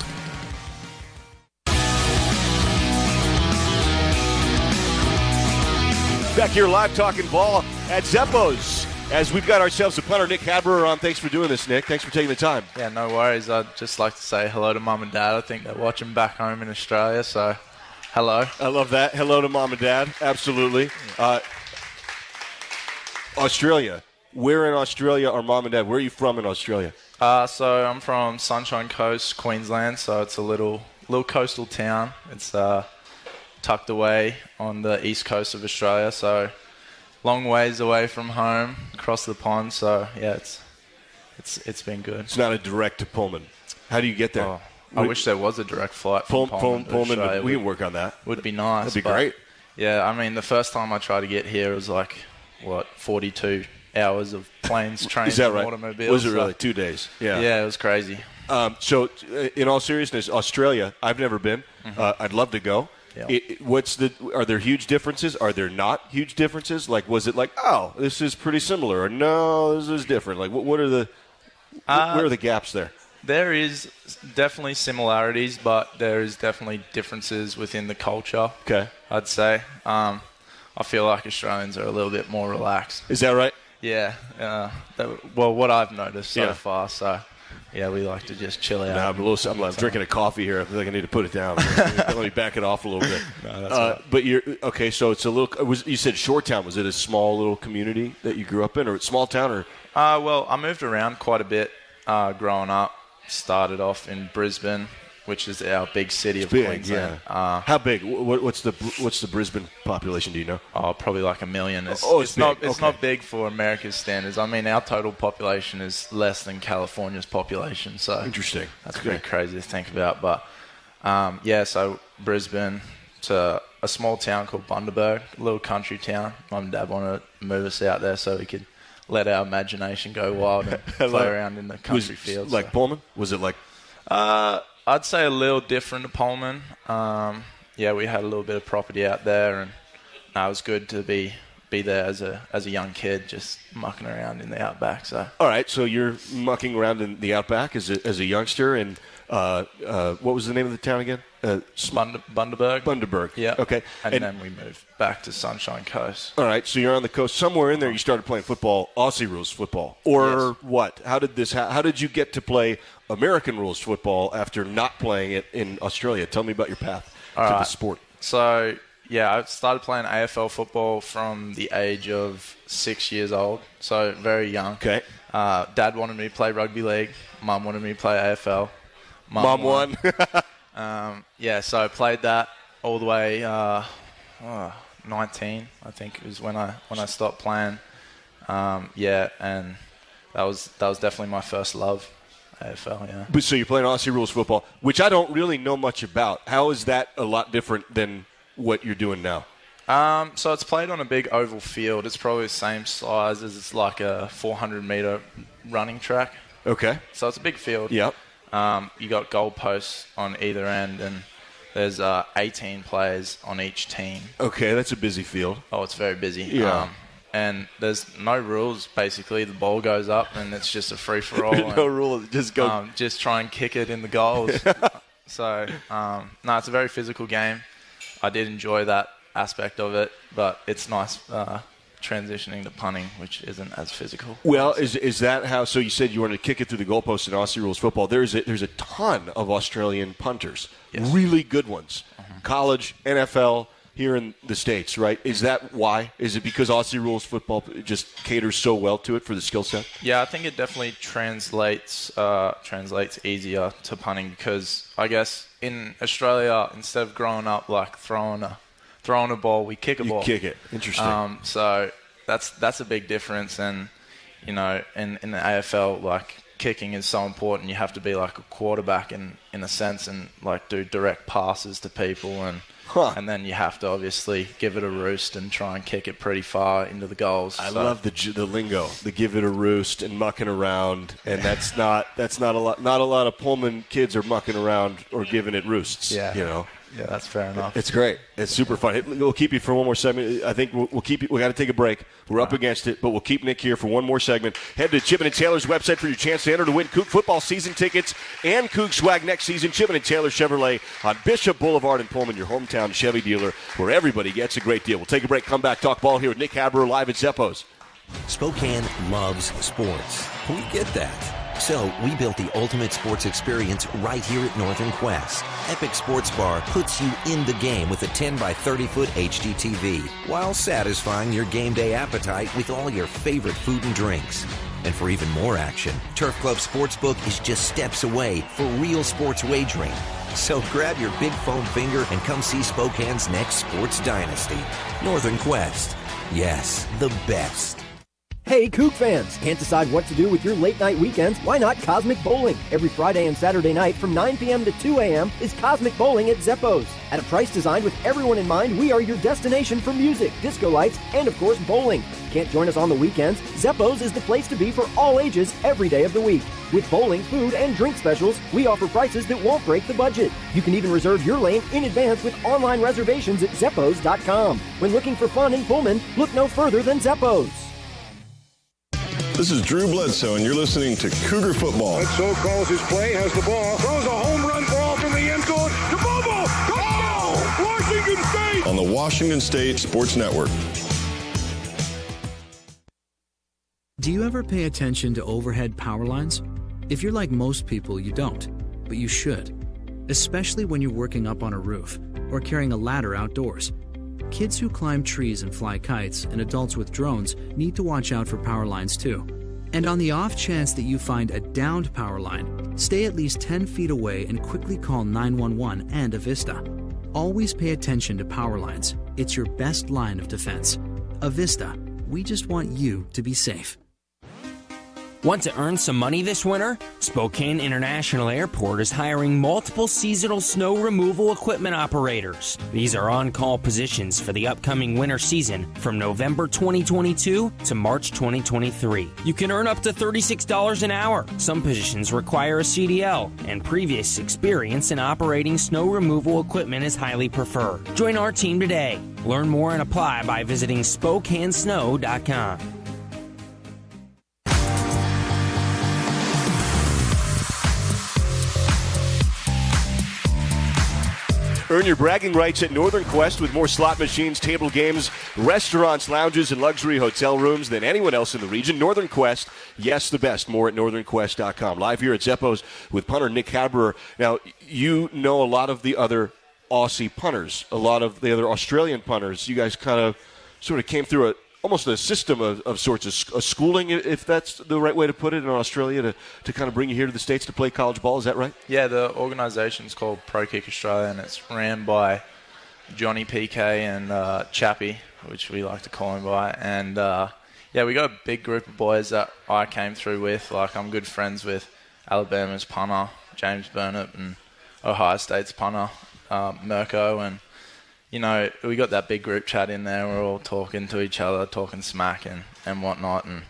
Back here live talking ball at Zeppo's. As we've got ourselves a punter, Nick Cadbrower, on. Thanks for doing this, Nick. Thanks for taking the time. Yeah, no worries. I'd just like to say hello to Mum and Dad. I think they're watching back home in Australia, so hello. I love that. Hello to Mom and Dad. Absolutely. Australia. Where in Australia are Mom and Dad? Where are you from in Australia? So I'm from Sunshine Coast, Queensland, so it's a little coastal town. It's tucked away on the east coast of Australia, so long ways away from home, across the pond. So yeah, it's been good. It's not a direct to Pullman. How do you get there? Oh, I wish there was a direct flight from Pullman. We can work on that. Would be nice. That'd be great. Yeah, I mean, the first time I tried to get here, it was like 42 hours of planes, trains, and automobiles. Was it really 2 days? Yeah, it was crazy. So, in all seriousness, Australia, I've never been. I'd love to go. Yeah. Are there huge differences? Are there not huge differences? Like, was it like, oh, this is pretty similar, or no, this is different? Like, where are the gaps there? There is definitely similarities, but there is definitely differences within the culture. Okay, I'd say. I feel like Australians are a little bit more relaxed. Is that right? Yeah. What I've noticed so far. So. Yeah, we like to just chill out. No, I'm drinking a coffee here. I feel like I need to put it down. Let me back it off a little bit. No, that's right. But you're okay. So it's a little. You said short town. Was it a small little community that you grew up in, or a small town, or? Well, I moved around quite a bit growing up. Started off in Brisbane, which is our big city of Queensland. Yeah. How big? What's the Brisbane population? Do you know? Oh, probably like 1 million. It's not big for America's standards. I mean, our total population is less than California's population. So interesting. That's pretty crazy to think about. But so Brisbane to a small town called Bundaberg, a little country town. Mum and Dad wanted to move us out there so we could let our imagination go wild and play around in the country fields. Like Pullman? Was it like? I'd say a little different to Pullman. We had a little bit of property out there, and it was good to be there as a young kid, just mucking around in the outback. So. All right, so you're mucking around in the outback as a youngster, and what was the name of the town again? Bundaberg. Bundaberg. Yeah. Okay. And then we moved back to Sunshine Coast. All right, so you're on the coast. Somewhere in there, you started playing football, Aussie rules football, or what? How did you get to play American rules football after not playing it in Australia? Tell me about your path to the sport. So, I started playing AFL football from the age of 6 years old, so very young. Okay. Dad wanted me to play rugby league. Mum wanted me to play AFL. Mum won. So I played that all the way 19, I think, was when I stopped playing. And that was definitely my first love. AFL, yeah. But so you're playing Aussie rules football, which I don't really know much about. How is that a lot different than what you're doing now? So it's played on a big oval field. It's probably the same size as it's like a 400-meter running track. Okay. So it's a big field. Yep. You got goal posts on either end, and there's 18 players on each team. Okay, that's a busy field. Oh, it's very busy. Yeah. And there's no rules, basically. The ball goes up, and it's just a free-for-all. No rule, just go. Just try and kick it in the goals. So, it's a very physical game. I did enjoy that aspect of it, but it's nice transitioning to punting, which isn't as physical. Well, is that how? So you said you wanted to kick it through the goalpost in Aussie rules football. There's a ton of Australian punters, really good ones, college, NFL. Here in the States, right? Is that why? Is it because Aussie rules football just caters so well to it for the skill set? Yeah, I think it definitely translates easier to punting, because I guess in Australia, instead of growing up like throwing a ball, we kick a ball. You kick it. Interesting. So that's a big difference, and in the AFL, like, kicking is so important. You have to be like a quarterback in a sense, and like do direct passes to people, and then you have to obviously give it a roost and try and kick it pretty far into the goals. I love the lingo, the give it a roost and mucking around, and that's not a lot. Not a lot of Pullman kids are mucking around or giving it roosts. Yeah, Yeah, that's fair enough. It's great. It's super fun. We'll keep you for one more segment. I think we'll keep you. We got to take a break. We're up against it, but we'll keep Nick here for one more segment. Head to Chipman & Taylor's website for your chance to enter to win Coug football season tickets and Coug swag next season. Chipman & Taylor Chevrolet on Bishop Boulevard in Pullman, your hometown Chevy dealer, where everybody gets a great deal. We'll take a break, come back, talk ball here with Nick Haberer live at Zeppo's. Spokane loves sports. We get that. So we built the ultimate sports experience right here at Northern Quest. Epic Sports Bar puts you in the game with a 10 by 30-foot HD TV while satisfying your game day appetite with all your favorite food and drinks. And for even more action, Turf Club Sportsbook is just steps away for real sports wagering. So grab your big foam finger and come see Spokane's next sports dynasty. Northern Quest. Yes, the best. Hey, Coug fans! Can't decide what to do with your late-night weekends? Why not Cosmic Bowling? Every Friday and Saturday night from 9 p.m. to 2 a.m. is Cosmic Bowling at Zeppo's. At a price designed with everyone in mind, we are your destination for music, disco lights, and of course, bowling. Can't join us on the weekends? Zeppo's is the place to be for all ages every day of the week. With bowling, food, and drink specials, we offer prices that won't break the budget. You can even reserve your lane in advance with online reservations at Zeppos.com. When looking for fun in Pullman, look no further than Zeppo's. This is Drew Bledsoe, and you're listening to Cougar Football. Bledsoe calls his play, has the ball, throws a home run ball from the end zone to Bobo! Touchdown! Washington State! On the Washington State Sports Network. Do you ever pay attention to overhead power lines? If you're like most people, you don't, but you should, especially when you're working up on a roof or carrying a ladder outdoors. Kids who climb trees and fly kites and adults with drones need to watch out for power lines too. And on the off chance that you find a downed power line, stay at least 10 feet away and quickly call 911 and Avista. Always pay attention to power lines. It's your best line of defense. Avista, we just want you to be safe. Want to earn some money this winter? Spokane International Airport is hiring multiple seasonal snow removal equipment operators. These are on-call positions for the upcoming winter season from November 2022 to March 2023. You can earn up to $36 an hour. Some positions require a CDL, and previous experience in operating snow removal equipment is highly preferred. Join our team today. Learn more and apply by visiting SpokaneSnow.com. Earn your bragging rights at Northern Quest with more slot machines, table games, restaurants, lounges, and luxury hotel rooms than anyone else in the region. Northern Quest, yes, the best. More at northernquest.com. Live here at Zeppo's with punter Nick Haberer. Now, you know a lot of the other Aussie punters, a lot of the other Australian punters. You guys kind of sort of came through almost a system of sorts of a schooling, if that's the right way to put it, in Australia to kind of bring you here to the States to play college ball. Is that right? Yeah, the organisation's called Pro Kick Australia, and it's ran by Johnny PK and Chappie, which we like to call him by. And, yeah, we got a big group of boys that I came through with. Like, I'm good friends with Alabama's punter, James Burnett, and Ohio State's punter, Mirko, and you know, we got that big group chat in there. We're all talking to each other, talking smack and whatnot, and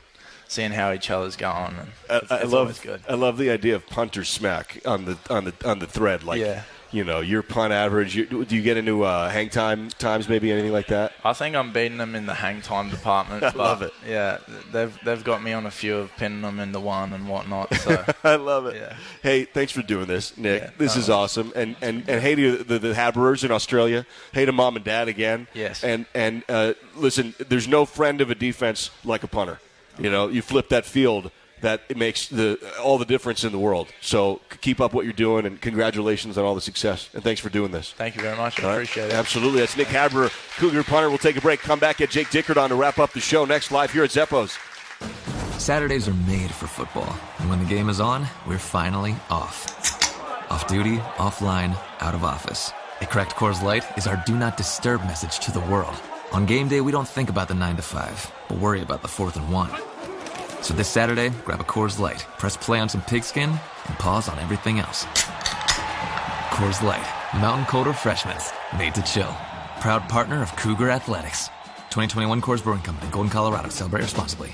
seeing how each other's going. And it's always good. I love the idea of punter smack on the thread. Like, yeah. You know, your punt average. Do you get into hang times, maybe anything like that? I think I'm beating them in the hang time department. I love it. Yeah, they've got me on a few of pinning them into one and whatnot. So I love it. Yeah. Hey, thanks for doing this, Nick. Yeah, this is awesome. And hey to the Haberers in Australia. Hey to Mom and Dad again. Yes. And listen, there's no friend of a defense like a punter. You know, you flip that field. That it makes all the difference in the world. So keep up what you're doing, and congratulations on all the success. And thanks for doing this. Thank you very much. I appreciate it. Absolutely. That's Nick Haberer, Cougar punter. We'll take a break. Come back, get Jake Dickert on to wrap up the show next live here at Zeppo's. Saturdays are made for football. And when the game is on, we're finally off. Off duty, offline, out of office. A cracked Coors Light is our do not disturb message to the world. On game day, we don't think about the 9 to 5, but worry about the 4th and 1. So this Saturday, grab a Coors Light, press play on some pigskin, and pause on everything else. Coors Light, mountain cold refreshments, made to chill. Proud partner of Cougar Athletics. 2021 Coors Brewing Company, Golden, Colorado. Celebrate responsibly.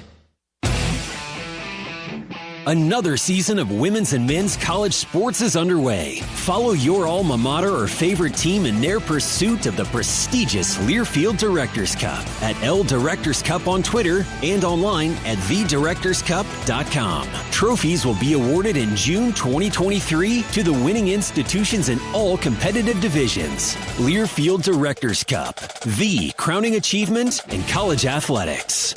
Another season of women's and men's college sports is underway. Follow your alma mater or favorite team in their pursuit of the prestigious Learfield Directors Cup at L Directors Cup on Twitter and online at thedirectorscup.com. Trophies will be awarded in June 2023 to the winning institutions in all competitive divisions. Learfield Directors Cup, the crowning achievement in college athletics.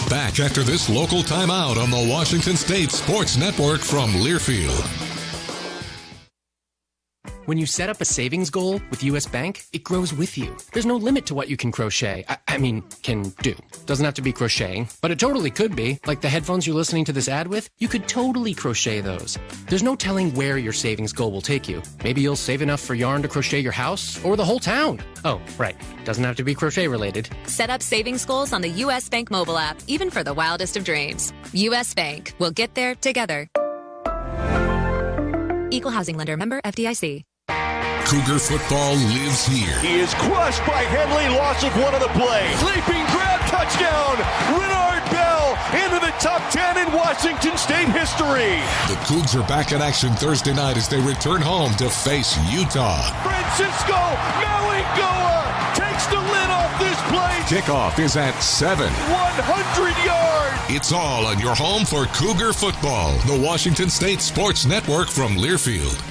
Back after this local timeout on the Washington State Sports Network from Learfield. When you set up a savings goal with U.S. Bank, it grows with you. There's no limit to what you can crochet. Can do. Doesn't have to be crocheting, but it totally could be. Like the headphones you're listening to this ad with, you could totally crochet those. There's no telling where your savings goal will take you. Maybe you'll save enough for yarn to crochet your house or the whole town. Oh, right. Doesn't have to be crochet related. Set up savings goals on the U.S. Bank mobile app, even for the wildest of dreams. U.S. Bank. We'll get there together. Equal housing lender. Member FDIC. Cougar football lives here. He is crushed by Henley, loss of one on the play. Leaping grab, touchdown. Renard Bell into the top 10 in Washington State history. The Cougs are back in action Thursday night as they return home to face Utah. Francisco Malingoa takes the lid off this play. Kickoff is at 7. 100 yards. It's all on your home for Cougar football. The Washington State Sports Network from Learfield.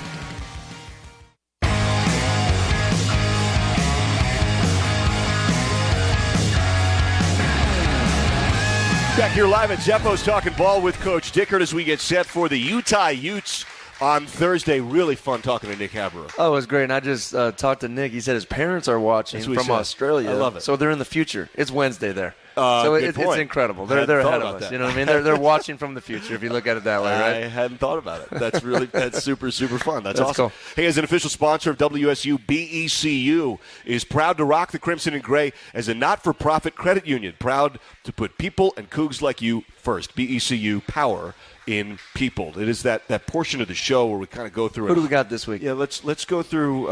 Back here live at Zeppo's talking ball with Coach Dickert as we get set for the Utah Utes on Thursday. Really fun talking to Nick Haberer. Oh, it was great. And I just talked to Nick. He said his parents are watching from Australia. I love it. So they're in the future. It's Wednesday there. So it's incredible. They're ahead of us. That. You know what I mean? They're watching from the future if you look at it that way, right? I hadn't thought about it. That's super, super fun. That's Cool. awesome. Hey, as an official sponsor of WSU, BECU is proud to rock the crimson and gray as a not-for-profit credit union. Proud to put people and Cougs like you first. BECU, power in people. It is that portion of the show where we kind of go through it. Who do we got this week? Yeah, let's go through.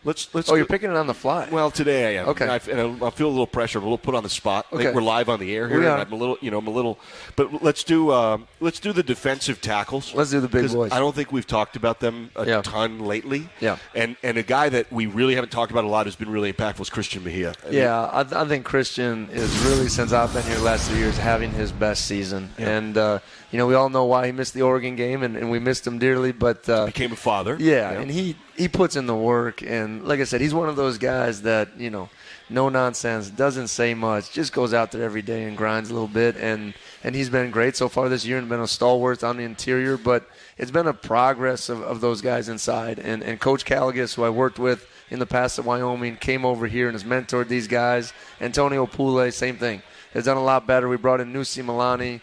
You're picking it on the fly. Well, today I am. Okay. I feel a little pressure. I'm a little put on the spot. Okay. I think we're live on the air here. We are. And I'm a little. But let's do the defensive tackles. Let's do the big boys. I don't think we've talked about them a ton lately. Yeah. And a guy that we really haven't talked about a lot has been really impactful is Christian Mejia. I think Christian is really, since I've been here the last 2 years, having his best season. Yeah. And we all know why he missed the Oregon game, and we missed him dearly. But became a father. Yeah, and he puts in the work, and like I said, he's one of those guys that, no nonsense, doesn't say much, just goes out there every day and grinds a little bit, and he's been great so far this year and been a stalwart on the interior, but it's been a progress of those guys inside, and Coach Caligas, who I worked with in the past at Wyoming, came over here and has mentored these guys. Antonio Pule, same thing, has done a lot better. We brought in Nusi Milani,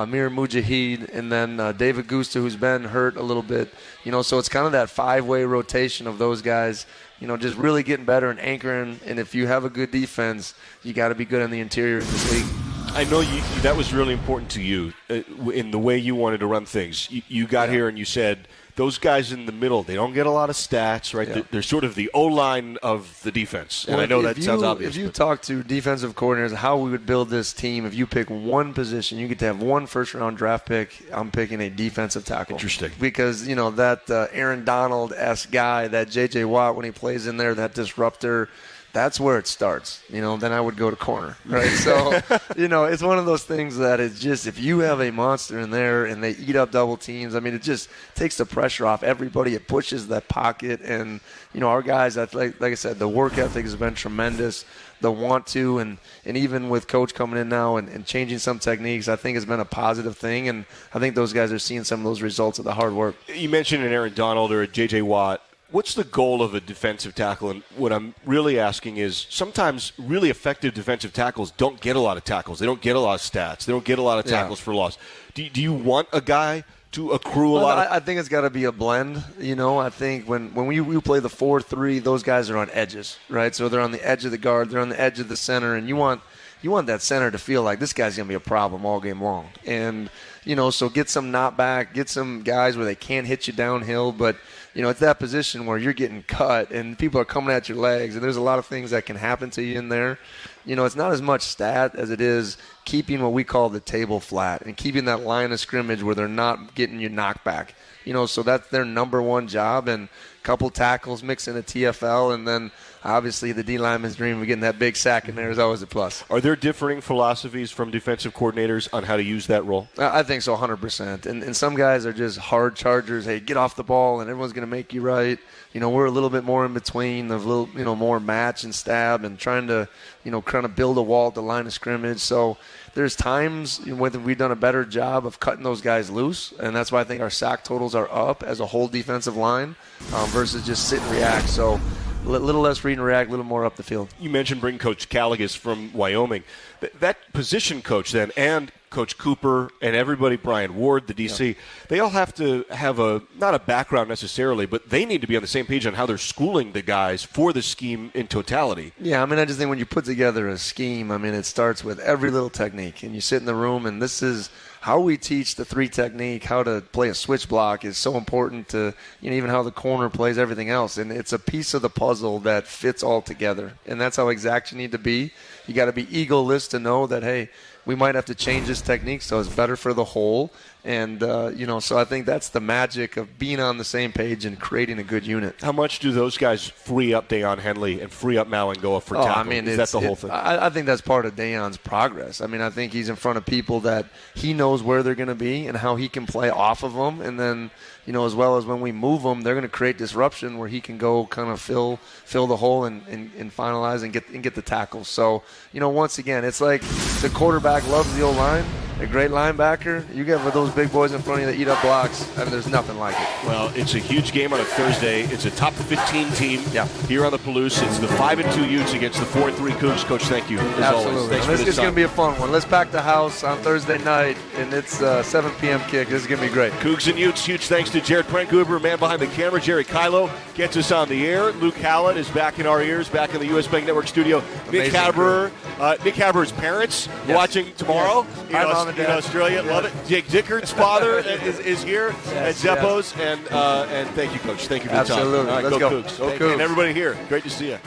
Mir Mujahid, and then David Gusta, who's been hurt a little bit. So it's kind of that five-way rotation of those guys, just really getting better and anchoring. And if you have a good defense, you got to be good in the interior in this league. I know that was really important to you in the way you wanted to run things. You got here and you said, those guys in the middle, they don't get a lot of stats, right? Yeah. They're sort of the O-line of the defense. And I know that sounds obvious. If you talk to defensive coordinators how we would build this team, if you pick one position, you get to have one first-round draft pick, I'm picking a defensive tackle. Interesting. Because, that Aaron Donald-esque guy, that J.J. Watt, when he plays in there, that disruptor, that's where it starts. Then I would go to corner, right? So, it's one of those things that is just, if you have a monster in there and they eat up double teams, it just takes the pressure off everybody. It pushes that pocket. And, our guys, like I said, the work ethic has been tremendous. The want to, and even with Coach coming in now and changing some techniques, I think has been a positive thing. And I think those guys are seeing some of those results of the hard work. You mentioned an Aaron Donald or a J.J. Watt. What's the goal of a defensive tackle? And what I'm really asking is, sometimes really effective defensive tackles don't get a lot of tackles. They don't get a lot of stats. They don't get a lot of tackles for loss. Do you want a guy to accrue a lot of... I think it's got to be a blend. I think when we play the 4-3, those guys are on edges, right? So they're on the edge of the guard. They're on the edge of the center. And you want that center to feel like this guy's going to be a problem all game long. And, so get some knockback, get some guys where they can't hit you downhill, but... it's that position where you're getting cut and people are coming at your legs, and there's a lot of things that can happen to you in there. it's not as much stat as it is keeping what we call the table flat and keeping that line of scrimmage where they're not getting you knocked back. So that's their number one job, and a couple tackles, mix in a TFL, and then obviously the D-lineman's dream of getting that big sack in there is always a plus. Are there differing philosophies from defensive coordinators on how to use that role? I think so, 100%. And some guys are just hard chargers. Hey, get off the ball, and everyone's going to make you right. We're a little bit more in between, a little, more match and stab and trying to, kind of build a wall at the line of scrimmage. So there's times when we've done a better job of cutting those guys loose, and that's why I think our sack totals are up as a whole defensive line versus just sit and react. So a little less read and react, a little more up the field. You mentioned bringing Coach Caligas from Wyoming. That position coach then and Coach Cooper and everybody, Brian Ward, the DC, they all have to have not a background necessarily, but they need to be on the same page on how they're schooling the guys for the scheme in totality. Yeah, I just think when you put together a scheme, it starts with every little technique, and you sit in the room, and this is how we teach the 3 technique, how to play a switch block is so important to, even how the corner plays, everything else. And it's a piece of the puzzle that fits all together. And that's how exact you need to be. You got to be egoless to know that, hey, we might have to change this technique so it's better for the whole. And, so I think that's the magic of being on the same page and creating a good unit. How much do those guys free up Dayon Henley and free up Malingoa for tackle? Is that the whole thing? I think that's part of Dayon's progress. I think he's in front of people that he knows where they're going to be and how he can play off of them. And then, as well as when we move them, they're going to create disruption where he can go kind of fill the hole and finalize and get the tackles. So, once again, it's like the quarterback loves the O-line. A great linebacker, you get with those big boys in front of you that eat up blocks, there's nothing like it. Well, it's a huge game on a Thursday. It's a top 15 team here on the Palouse. It's the 5-2 Utes against the 4-3 Cougs. Coach, thank you. Absolutely. Always. This is going to be a fun one. Let's pack the house on Thursday night, and it's 7 p.m. kick. This is going to be great. Cougs and Utes, huge thanks to Jared Prentgruber, man behind the camera. Jerry Kylo gets us on the air. Luke Hallett is back in our ears, back in the U.S. Bank Network studio. Nick Haberer's parents watching tomorrow in Australia. Love it. Jake Dickert's father is here at Zeppo's, and thank you, Coach. Thank you for the time. Absolutely. All right, Let's go go. Cougs. Go Cougs. And everybody here, great to see you.